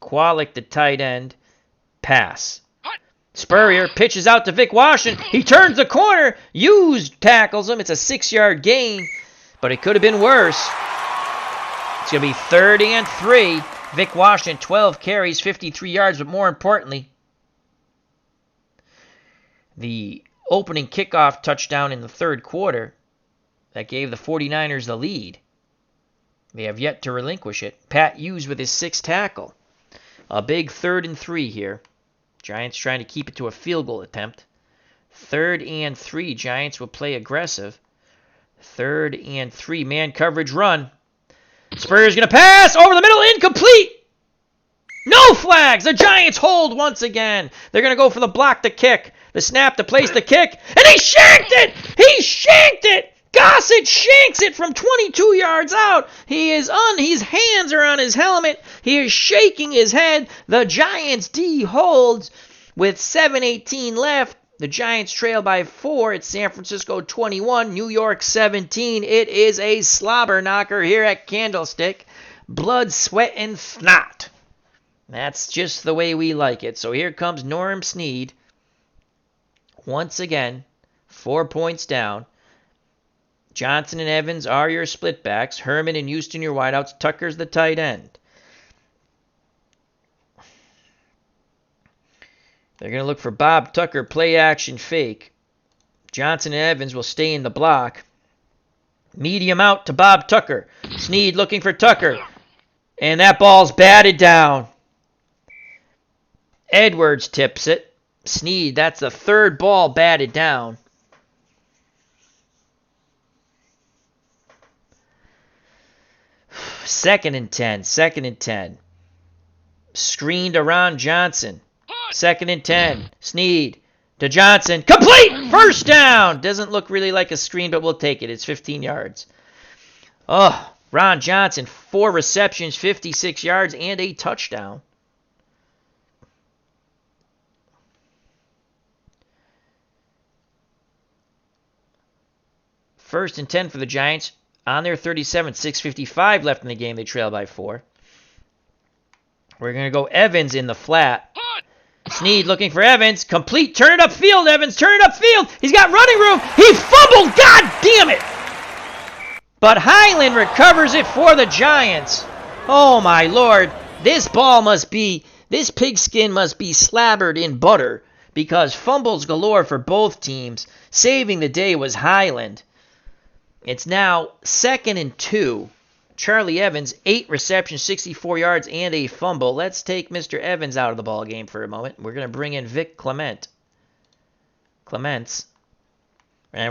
Kwalik, the tight end. Pass. Spurrier pitches out to Vic Washington. He turns the corner. Hughes tackles him. It's a 6-yard gain, but it could have been worse. It's going to be 3rd and 3. Vic Washington, 12 carries, 53 yards, but more importantly, the opening kickoff touchdown in the 3rd quarter that gave the 49ers the lead. They have yet to relinquish it. Pat Hughes with his 6th tackle. A big 3rd and 3 here. Giants trying to keep it to a field goal attempt. 3rd and 3. Giants will play aggressive. 3rd and 3. Man coverage run. Spurrier's going to pass over the middle. Incomplete. No flags. The Giants hold once again. They're going to go for the block, the kick. The snap to place the kick. And he shanked it. He shanked it. Gossett shanks it from 22 yards out. His hands are on his helmet. He is shaking his head. The Giants D holds with 7:18 left. The Giants trail by 4. It's San Francisco 21, New York 17. It is a slobber knocker here at Candlestick. Blood, sweat, and snot. That's just the way we like it. So here comes Norm Snead. Once again, 4 points down. Johnson and Evans are your split backs. Herman and Houston your wideouts. Tucker's the tight end. They're going to look for Bob Tucker, play action fake. Johnson and Evans will stay in the block. Medium out to Bob Tucker. Snead looking for Tucker. And that ball's batted down. Edwards tips it. Snead, that's the third ball batted down. Second and 10. Screened around Johnson. 2nd and 10. Snead to Johnson. Complete! First down! Doesn't look really like a screen, but we'll take it. It's 15 yards. Oh, Ron Johnson, 4 receptions, 56 yards, and a touchdown. First and 10 for the Giants. On their 37, 6:55 left in the game. They trail by 4. We're going to go Evans in the flat. Snead looking for Evans. Complete. Turn it upfield, Evans. Turn it upfield. He's got running room. He fumbled. God damn it. But Highland recovers it for the Giants. Oh, my Lord. This pigskin must be slabbered in butter because fumbles galore for both teams. Saving the day was Highland. It's now 2nd and 2. Charlie Evans, 8 receptions, 64 yards, and a fumble. Let's take Mr. Evans out of the ball game for a moment. We're going to bring in Vic Clements. And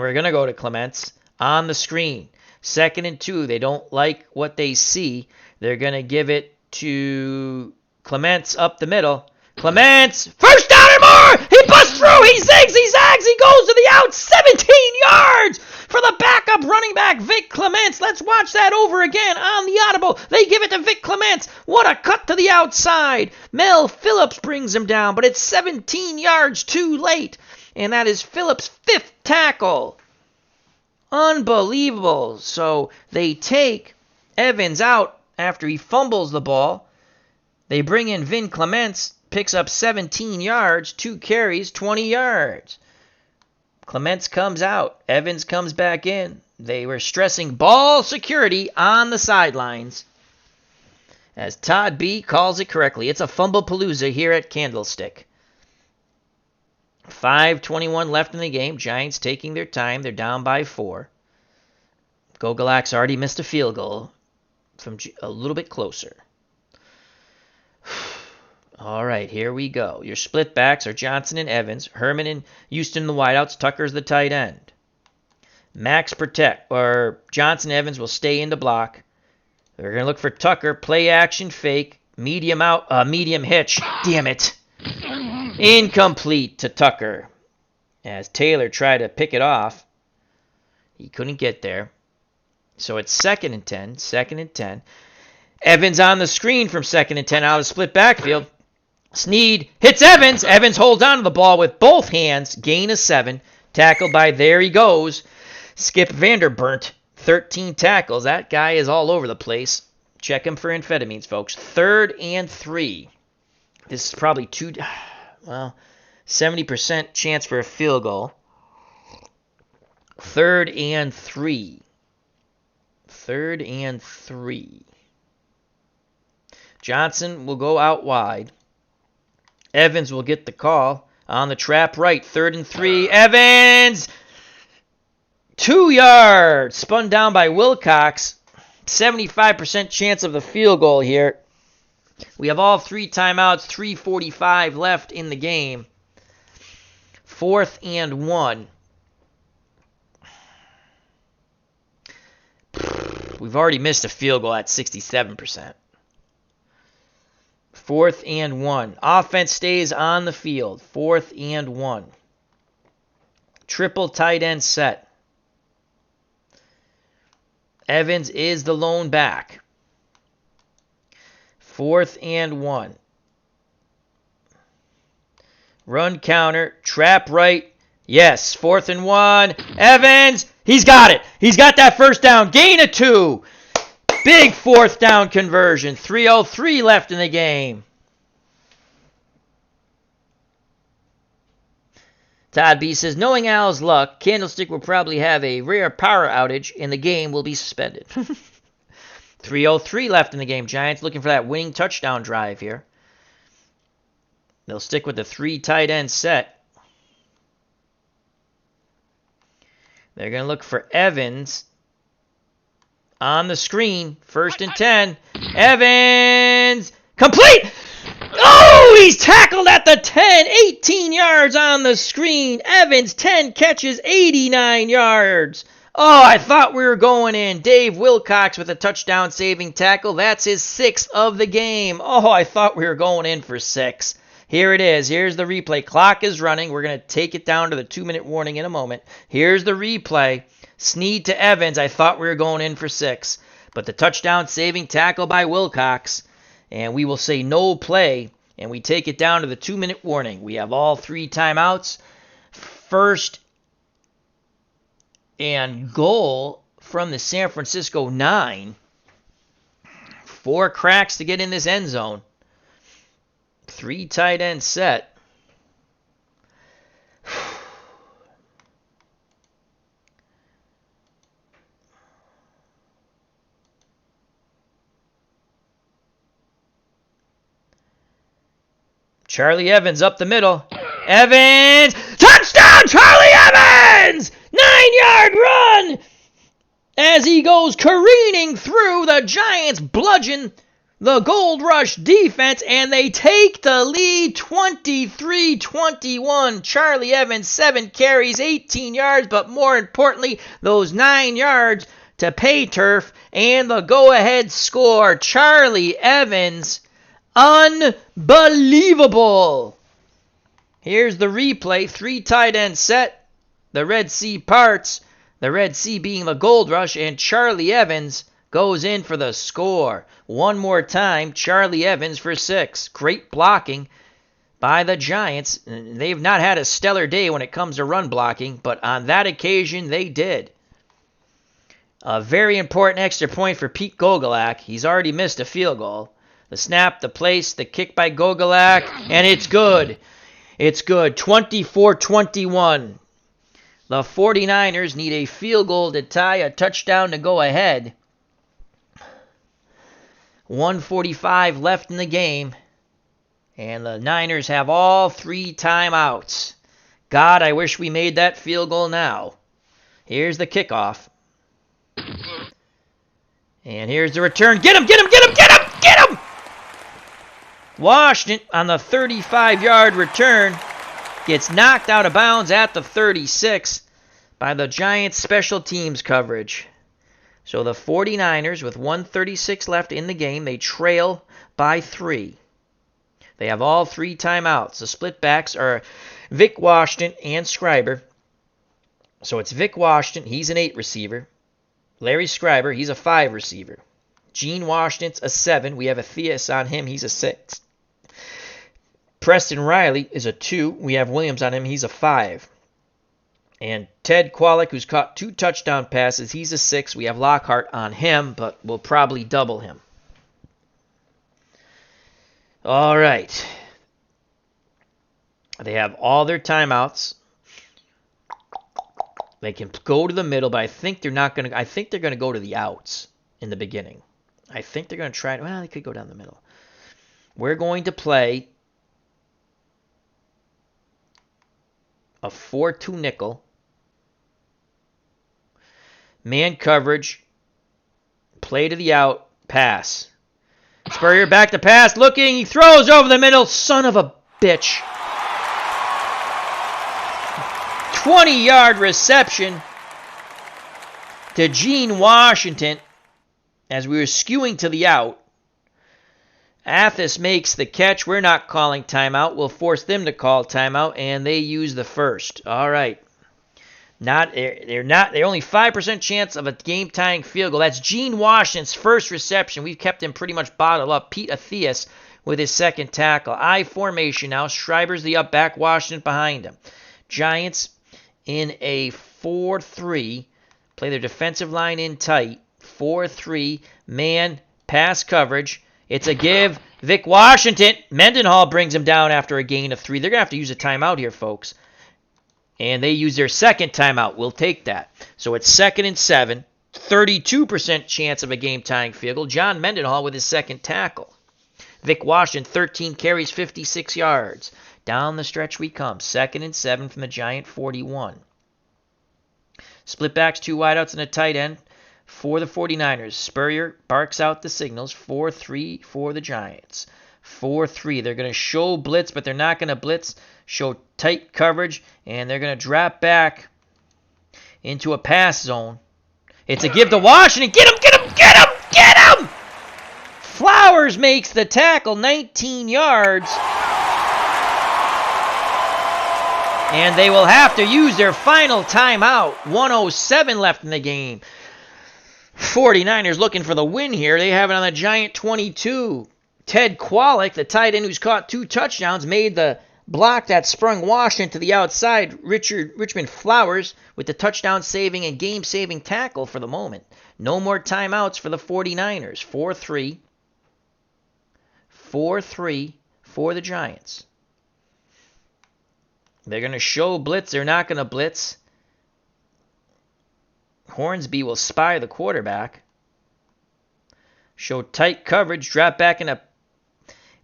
we're going to go to Clements on the screen. 2nd and 2. They don't like what they see. They're going to give it to Clements up the middle. Clements, first down and more! He busts through! He zigs! He zags! He goes to the out! 17 yards! For the backup running back, Vic Clements. Let's watch that over again on the audible. They give it to Vic Clements. What a cut to the outside. Mel Phillips brings him down, but it's 17 yards too late. And that is Phillips' 5th tackle. Unbelievable. So they take Evans out after he fumbles the ball. They bring in Vin Clements, picks up 17 yards, 2 carries, 20 yards. Clements comes out. Evans comes back in. They were stressing ball security on the sidelines. As Todd B. calls it correctly, it's a fumble-palooza here at Candlestick. 5:21 left in the game. Giants taking their time. They're down by 4. Gogolak's already missed a field goal from a little bit closer. All right, here we go. Your split backs are Johnson and Evans. Herman and Houston the wideouts. Tucker's the tight end. Max protect, or Johnson and Evans will stay in the block. They're going to look for Tucker. Play action fake. Medium out. Medium hitch. Damn it. Incomplete to Tucker. As Taylor tried to pick it off. He couldn't get there. So it's 2nd and 10. 2nd and 10. Evans on the screen from 2nd and 10 out of the split backfield. Snead hits Evans. Evans holds on to the ball with both hands. Gain of 7. Tackled by, there he goes, Skip Vanderburnt. 13 tackles. That guy is all over the place. Check him for amphetamines, folks. 3rd and 3. This is probably 70% chance for a field goal. 3rd and 3. 3rd and 3. Johnson will go out wide. Evans will get the call on the trap right. 3rd and 3. Evans! 2 yards. Spun down by Wilcox. 75% chance of the field goal here. We have all 3 timeouts. 3:45 left in the game. 4th and 1. We've already missed a field goal at 67%. 4th and 1. Offense stays on the field. 4th and 1. Triple tight end set. Evans is the lone back. 4th and 1. Run counter, trap right. Yes, 4th and 1. Evans, he's got it. He's got that first down. Gain of 2. Big 4th down conversion. 3:03 left in the game. Todd B says, knowing Al's luck, Candlestick will probably have a rare power outage and the game will be suspended. 3:03 left in the game. Giants looking for that winning touchdown drive here. They'll stick with the 3 tight end set. They're going to look for Evans on the screen. 1st and 10. Evans! Complete! Oh, he's tackled at the 10. 18 yards on the screen. Evans, 10 catches, 89 yards. Oh, I thought we were going in. Dave Wilcox with a touchdown saving tackle. That's his 6th of the game. Oh, I thought we were going in for 6. Here it is. Here's the replay. Clock is running. We're going to take it down to the 2-minute warning in a moment. Here's the replay. Snead to Evans. I thought we were going in for 6. But the touchdown saving tackle by Wilcox. And we will say no play. And we take it down to the 2-minute warning. We have all 3 timeouts. 1st and goal from the San Francisco 9. 4 cracks to get in this end zone. 3 tight end set. Charlie Evans up the middle. Evans! Touchdown, Charlie Evans! 9-yard run! As he goes careening through, the Giants bludgeon the Gold Rush defense, and they take the lead 23-21. Charlie Evans, 7 carries, 18 yards, but more importantly, those 9 yards to pay turf and the go-ahead score. Charlie Evans, unbelievable. Here's the replay. 3 tight end set. The Red Sea parts. The Red Sea being the Gold Rush, and Charlie Evans goes in for the score. One more time, Charlie Evans for 6. Great blocking by the Giants. They've not had a stellar day when it comes to run blocking, but on that occasion they did. A very important extra point for Pete Gogolak. He's already missed a field goal. The snap, the place, the kick by Gogolak, and it's good. It's good. 24-21. The 49ers need a field goal to tie, a touchdown to go ahead. 1:45 left in the game. And the Niners have all 3 timeouts. God, I wish we made that field goal now. Here's the kickoff. And here's the return. Get him, get him, get him, get him, get him! Washington on the 35-yard return gets knocked out of bounds at the 36 by the Giants' special teams coverage. So the 49ers, with 1:36 left in the game, they trail by 3. They have all 3 timeouts. The split backs are Vic Washington and Schreiber. So it's Vic Washington, he's an 8 receiver. Larry Schreiber, he's a 5 receiver. Gene Washington's a 7. We have a Theus on him, he's a 6. Preston Riley is a 2. We have Williams on him, he's a 5. And Ted Kwolek, who's caught 2 touchdown passes, he's a 6. We have Lockhart on him, but we'll probably double him. All right. They have all their timeouts. They can go to the middle, but I think they're not going to. I think they're going to go to the outs in the beginning. I think they're going to try. Well, they could go down the middle. We're going to play a 4-2 nickel. Man coverage. Play to the out. Pass. Spurrier back to pass. Looking. He throws over the middle. Son of a bitch. 20-yard reception to Gene Washington as we were skewing to the out. Athos makes the catch. We're not calling timeout. We'll force them to call timeout, and they use the first. All right. They're only 5% chance of a game-tying field goal. That's Gene Washington's first reception. We've kept him pretty much bottled up. Pete Athias with his second tackle. I formation now. Schreiber's the up back. Washington behind him. Giants in a 4-3. Play their defensive line in tight. 4-3. Man pass coverage. It's a give. Vic Washington. Mendenhall brings him down after a gain of 3. They're going to have to use a timeout here, folks. And they use their second timeout. We'll take that. So it's 2nd and 7. 32% chance of a game-tying field goal. John Mendenhall with his second tackle. Vic Washington, 13 carries, 56 yards. Down the stretch we come. 2nd and 7 from the Giant 41. Split backs, 2 wideouts, and a tight end for the 49ers. Spurrier barks out the signals. 4-3 for the Giants. 4-3. They're going to show blitz, but they're not going to blitz. Show tight coverage, and they're going to drop back into a pass zone. It's a give to Washington. Get him, get him, get him, get him! Flowers makes the tackle, 19 yards. And they will have to use their final timeout. 1:07 left in the game. 49ers looking for the win here. They have it on the Giant 22. Ted Kwolek, the tight end who's caught 2 touchdowns, made the block that sprung Washington to the outside. Richmond Flowers with the touchdown-saving and game-saving tackle for the moment. No more timeouts for the 49ers. 4-3. 4-3 for the Giants. They're going to show blitz. They're not going to blitz. Hornsby will spy the quarterback. Show tight coverage. Drop back in a...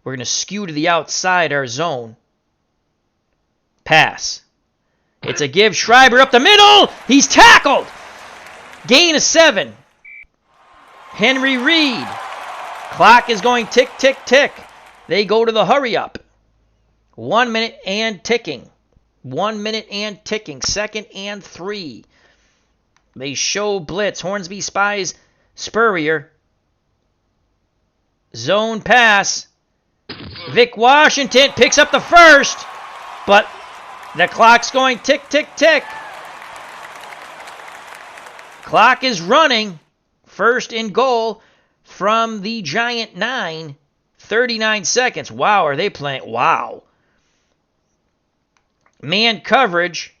We're going to skew to the outside, our zone. Pass. It's a give. Schreiber up the middle. He's tackled. Gain of 7. Henry Reed. Clock is going tick, tick, tick. They go to the hurry up. 1 minute and ticking. 1 minute and ticking. 2nd and 3. They show blitz. Hornsby spies Spurrier. Zone pass. Vic Washington picks up the first, but the clock's going tick, tick, tick. Clock is running. 1st and goal from the Giant 9. 39 seconds. Wow, are they playing? Wow. Man coverage.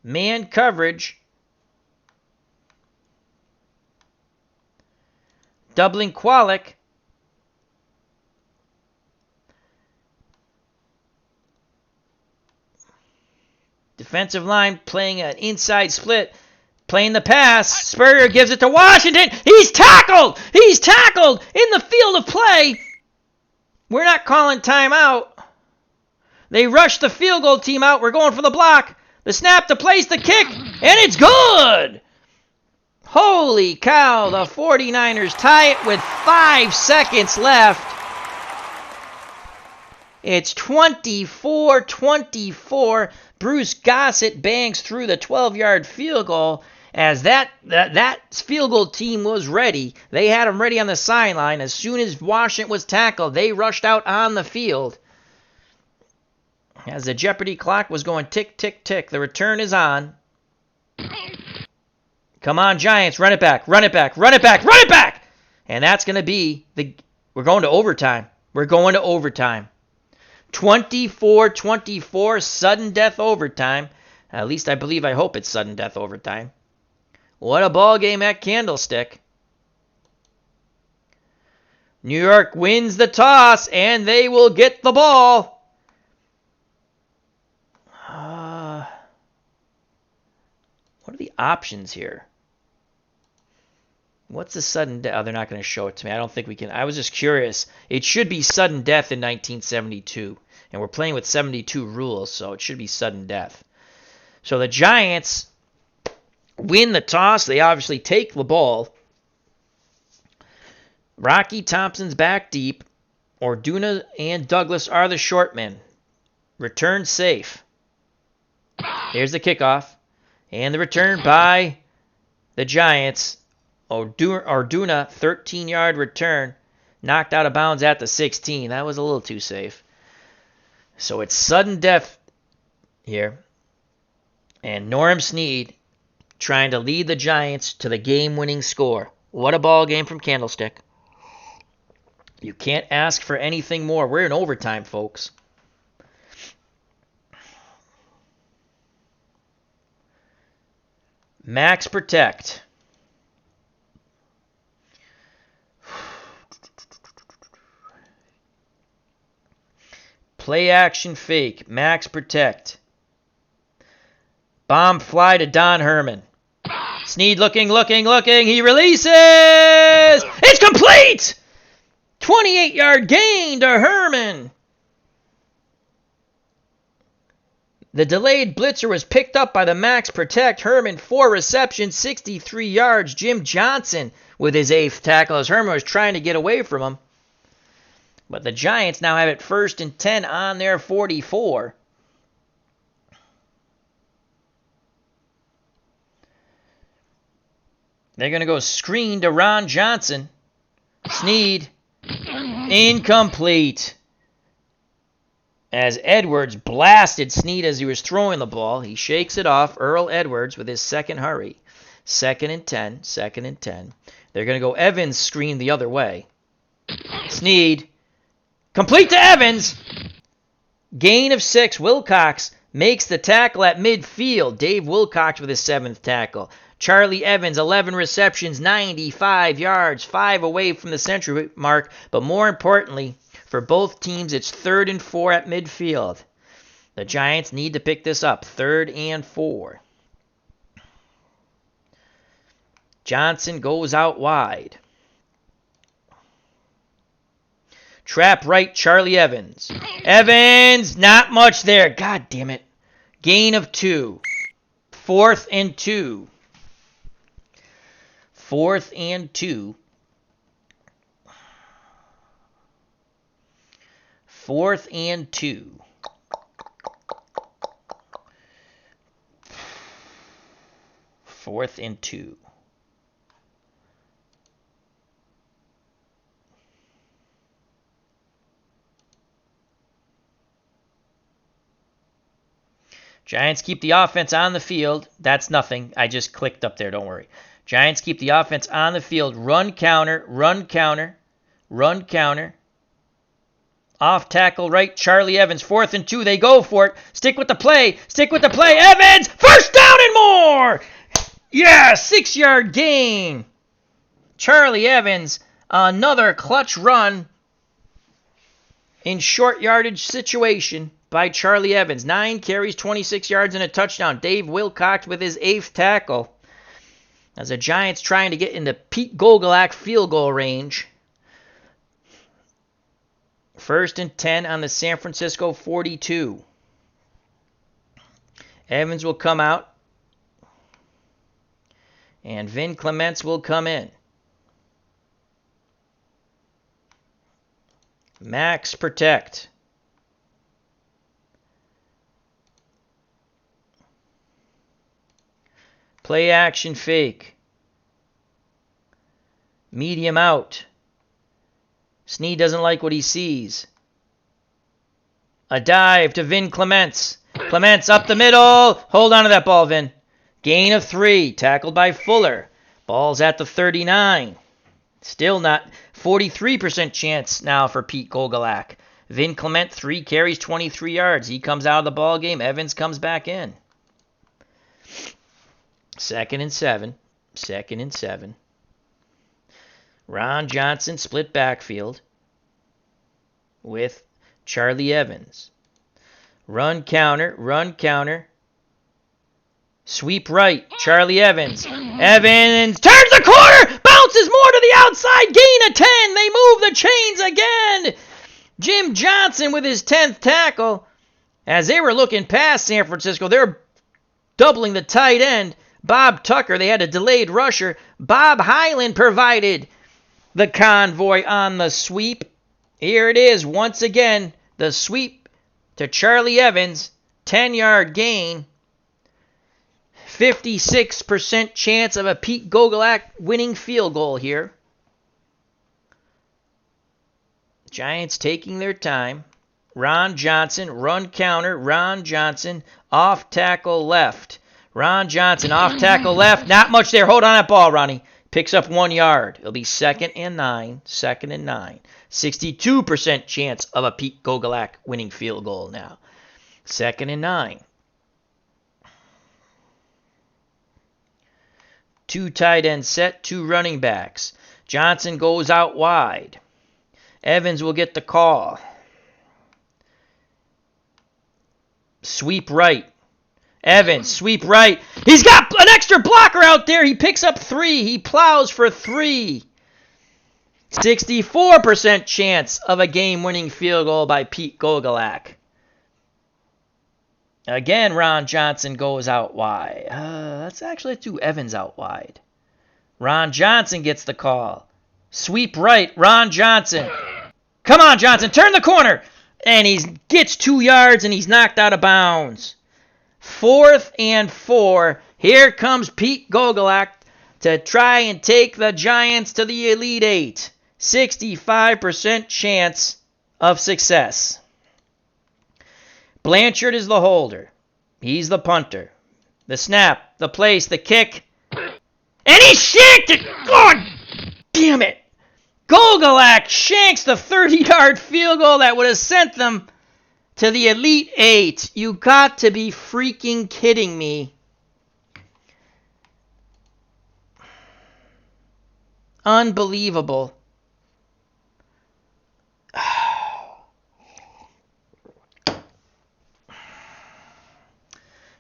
Man coverage. Doubling Kwolek. Defensive line playing an inside split. Playing the pass. Spurrier gives it to Washington. He's tackled! He's tackled in the field of play. We're not calling timeout. They rushed the field goal team out. We're going for the block. The snap to place the kick. And it's good! Holy cow. The 49ers tie it with 5 seconds left. It's 24-24. Bruce Gossett bangs through the 12-yard field goal. As that field goal team was ready, they had him ready on the sideline. As soon as Washington was tackled, they rushed out on the field. As the Jeopardy clock was going tick, tick, tick, the return is on. Come on, Giants, run it back, run it back, run it back, run it back! And that's going to be we're going to overtime. We're going to overtime. 24-24, sudden death overtime. At least I hope it's sudden death overtime. What a ball game at Candlestick. New York wins the toss, and they will get the ball. What are the options here? What's the sudden death? Oh, they're not going to show it to me. I don't think we can. I was just curious. It should be sudden death in 1972. And we're playing with 72 rules, so it should be sudden death. So the Giants win the toss. They obviously take the ball. Rocky Thompson's back deep. Orduna and Douglas are the short men. Return safe. Here's the kickoff. And the return by the Giants. Orduna, 13-yard return. Knocked out of bounds at the 16. That was a little too safe. So it's sudden death here. And Norm Snead trying to lead the Giants to the game-winning score. What a ball game from Candlestick. You can't ask for anything more. We're in overtime, folks. Max Protect. Play action fake. Max Protect. Bomb fly to Don Herman. Snead looking. He releases! It's complete! 28-yard gain to Herman. The delayed blitzer was picked up by the Max Protect. Herman, 4 receptions, 63 yards. Jim Johnson with his 8th tackle as Herman was trying to get away from him. But the Giants now have it 1st and 10 on their 44. They're going to go screen to Ron Johnson. Snead. Incomplete. As Edwards blasted Snead as he was throwing the ball. He shakes it off. Earl Edwards with his second hurry. 2nd and 10. 2nd and 10. They're going to go Evans screen the other way. Snead. Complete to Evans. Gain of 6. Wilcox makes the tackle at midfield. Dave Wilcox with his 7th tackle. Charlie Evans, 11 receptions, 95 yards, 5 away from the century mark. But more importantly, for both teams, it's 3rd and 4 at midfield. The Giants need to pick this up. 3rd and 4. Johnson goes out wide. Trap right, Charlie Evans. Evans, not much there. God damn it. Gain of 2. 4th and 2. 4th and 2. 4th and 2. 4th and 2. Giants keep the offense on the field. That's nothing. I just clicked up there. Don't worry. Giants keep the offense on the field. Run counter, run counter, run counter. Off tackle right, Charlie Evans. 4th and 2. They go for it. Stick with the play. Stick with the play. Evans! First down and more! Yeah, 6-yard gain. Charlie Evans, another clutch run in short yardage situation by Charlie Evans. 9 carries, 26 yards, and a touchdown. Dave Wilcox with his 8th tackle. As the Giants trying to get into Pete Gogolak field goal range. 1st and 10 on the San Francisco 42. Evans will come out. And Vin Clements will come in. Max Protect. Play action fake. Medium out. Snead doesn't like what he sees. A dive to Vin Clements. Clements up the middle. Hold on to that ball, Vin. Gain of 3. Tackled by Fuller. Ball's at the 39. Still not 43% chance now for Pete Gogolak. Vin Clement, 3 carries, 23 yards. He comes out of the ball game. Evans comes back in. 2nd and 7. 2nd and 7. Ron Johnson split backfield with Charlie Evans. Run counter, run counter. Sweep right, Charlie Evans. Evans turns the corner, bounces more to the outside, gain of 10. They move the chains again. Jim Johnson with his 10th tackle. As they were looking past San Francisco, they're doubling the tight end. Bob Tucker, they had a delayed rusher. Bob Hyland provided the convoy on the sweep. Here it is once again. The sweep to Charlie Evans. 10-yard gain. 56% chance of a Pete Gogolak winning field goal here. Giants taking their time. Ron Johnson, run counter. Ron Johnson, off tackle left. Ron Johnson off tackle left. Not much there. Hold on that ball, Ronnie. Picks up 1 yard. It'll be 2nd and 9. 2nd and 9. 62% chance of a Pete Gogolak winning field goal now. 2nd and 9. 2 tight end set, 2 running backs. Johnson goes out wide. Evans will get the call. Sweep right. Evans, sweep right. He's got an extra blocker out there. He picks up 3. He plows for 3. 64% chance of a game-winning field goal by Pete Gogolak. Again, Ron Johnson goes out wide. Let's actually do Evans out wide. Ron Johnson gets the call. Sweep right, Ron Johnson. Come on, Johnson, turn the corner. And he gets 2 yards and he's knocked out of bounds. 4th and 4. Here comes Pete Gogolak to try and take the Giants to the Elite Eight. 65% chance of success. Blanchard is the holder. He's the punter. The snap, the place, the kick. And he shanked it! God damn it! Gogolak shanks the 30-yard field goal that would have sent them to the Elite Eight. You got to be freaking kidding me. Unbelievable.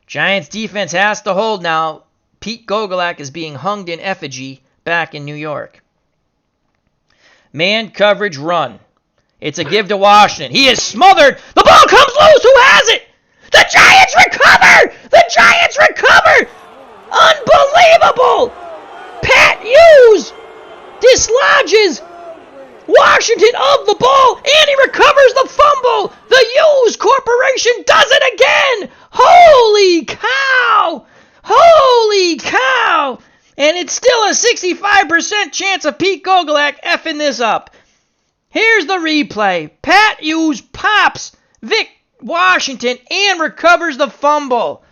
Giants defense has to hold now. Pete Gogolak is being hung in effigy back in New York. Man coverage run. It's a give to Washington. He is smothered. The ball comes loose. Who has it? The Giants recover! The Giants recover! Unbelievable! Pat Hughes dislodges Washington of the ball, and he recovers the fumble. The Hughes Corporation does it again. Holy cow! Holy cow! And it's still a 65% chance of Pete Gogolak effing this up. Here's the replay. Pat Hughes pops Vic Washington and recovers the fumble.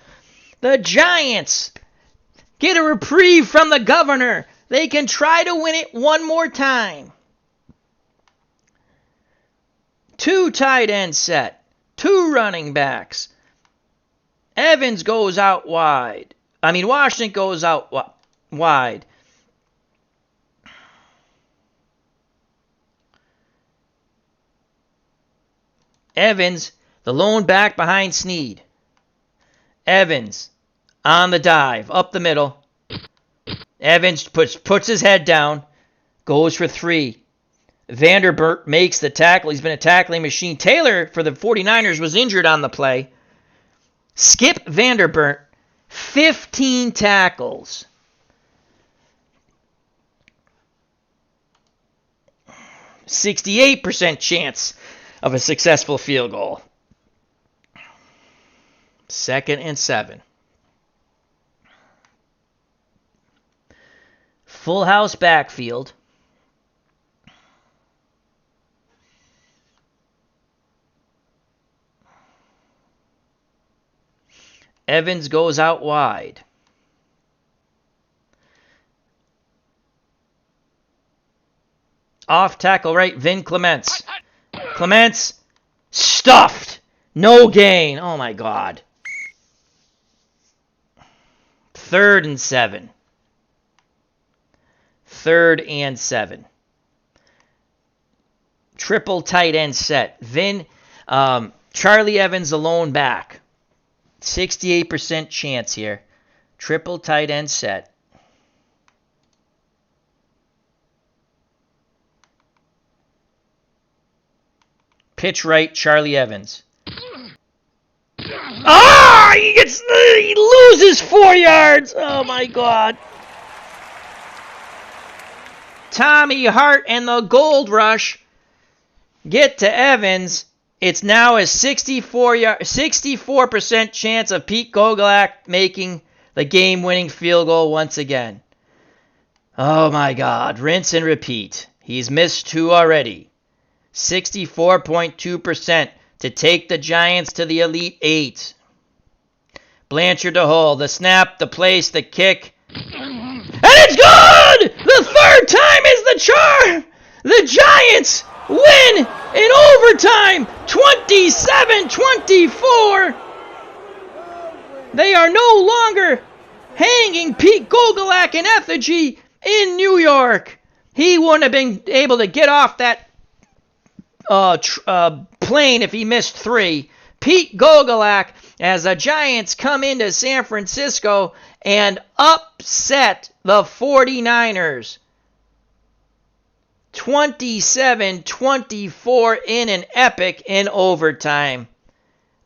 The Giants get a reprieve from the governor. They can try to win it one more time. 2 tight end set. 2 running backs. Evans goes out wide. Washington goes out wide. Evans, the lone back behind Snead. Evans on the dive, up the middle. Evans puts his head down, goes for 3. Vanderbilt makes the tackle. He's been a tackling machine. Taylor, for the 49ers, was injured on the play. Skip Vanderbilt, 15 tackles. %68 chance of a successful field goal. 2nd and 7. Full house backfield. Evans goes out wide. Off tackle right, Vin Clements. Clements stuffed. No gain. Oh my God. 3rd and 7. 3rd and 7. Triple tight end set. Charlie Evans alone back. 68% chance here. Triple tight end set. Pitch right, Charlie Evans. He loses 4 yards. Oh my God. Tommy Hart and the Gold Rush get to Evans. It's now a 64% chance of Pete Gogolak making the game-winning field goal once again. Oh my God. Rinse and repeat. He's missed 2 already. 64.2% to take the Giants to the Elite Eight. Blanchard to hold. The snap, the place, the kick. And it's good! The third time is the charm! The Giants win in overtime, 27-24. They are no longer hanging Pete Gogolak in effigy in New York. He wouldn't have been able to get off that plane if he missed 3. Pete Gogolak, as the Giants come into San Francisco and upset the 49ers. 27-24 in an epic in overtime.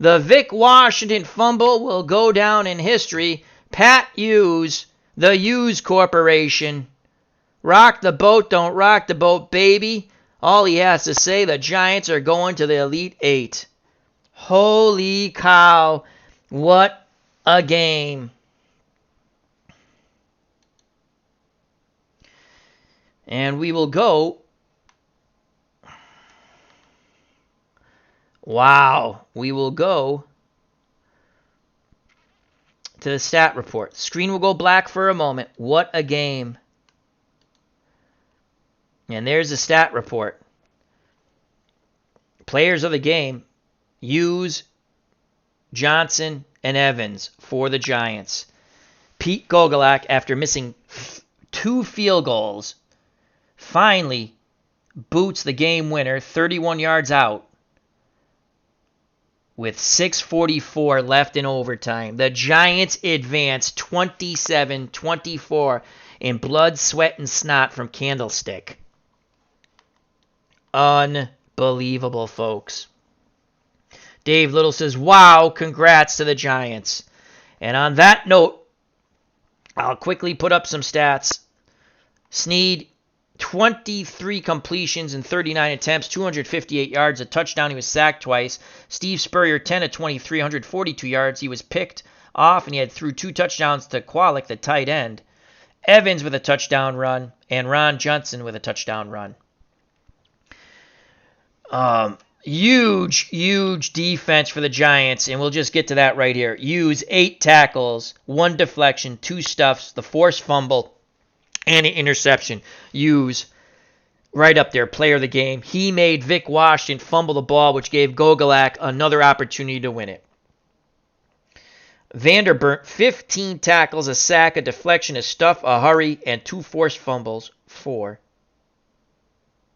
The Vic Washington fumble will go down in history. Pat Hughes, the Hughes Corporation. Rock the boat, don't rock the boat, baby. All he has to say, the Giants are going to the Elite 8. Holy cow, what a game. And we will go. Wow, we will go to the stat report. Screen will go black for a moment. What a game. And there's the stat report. Players of the game, Hughes, Johnson, and Evans for the Giants. Pete Gogolak, after missing 2 field goals, finally boots the game winner 31 yards out with 6:44 left in overtime. The Giants advance 27-24 in blood, sweat, and snot from Candlestick. Unbelievable, folks. Dave Little says, wow, congrats to the Giants. And on that note, I'll quickly put up some stats. Snead, 23 completions in 39 attempts, 258 yards, a touchdown. He was sacked twice. Steve Spurrier, 10 of 23, 142 yards. He was picked off, and he had threw 2 touchdowns to Kwalik, the tight end. Evans with a touchdown run, and Ron Johnson with a touchdown run. Huge defense for the Giants, and we'll just get to that right here. Hughes, 8 tackles, 1 deflection, 2 stuffs, the forced fumble, and an interception. Hughes, right up there, player of the game. He made Vic Washington fumble the ball, which gave Gogolak another opportunity to win it. Vanderbilt, 15 tackles, a sack, a deflection, a stuff, a hurry, and 2 forced fumbles for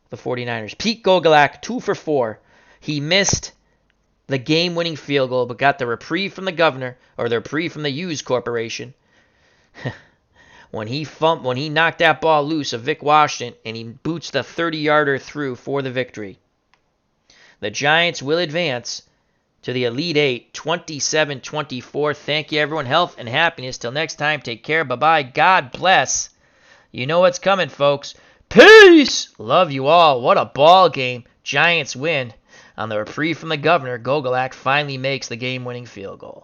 the 49ers. Pete Gogolak, 2 for 4. He missed the game-winning field goal, but got the reprieve from the governor, or the reprieve from the Hughes Corporation. when he knocked that ball loose of Vic Washington, and he boots the 30-yarder through for the victory. The Giants will advance to the Elite 8, 27-24. Thank you, everyone. Health and happiness. Till next time, take care. Bye-bye. God bless. You know what's coming, folks. Peace! Love you all. What a ball game. Giants win. On the reprieve from the governor, Gogolak finally makes the game-winning field goal.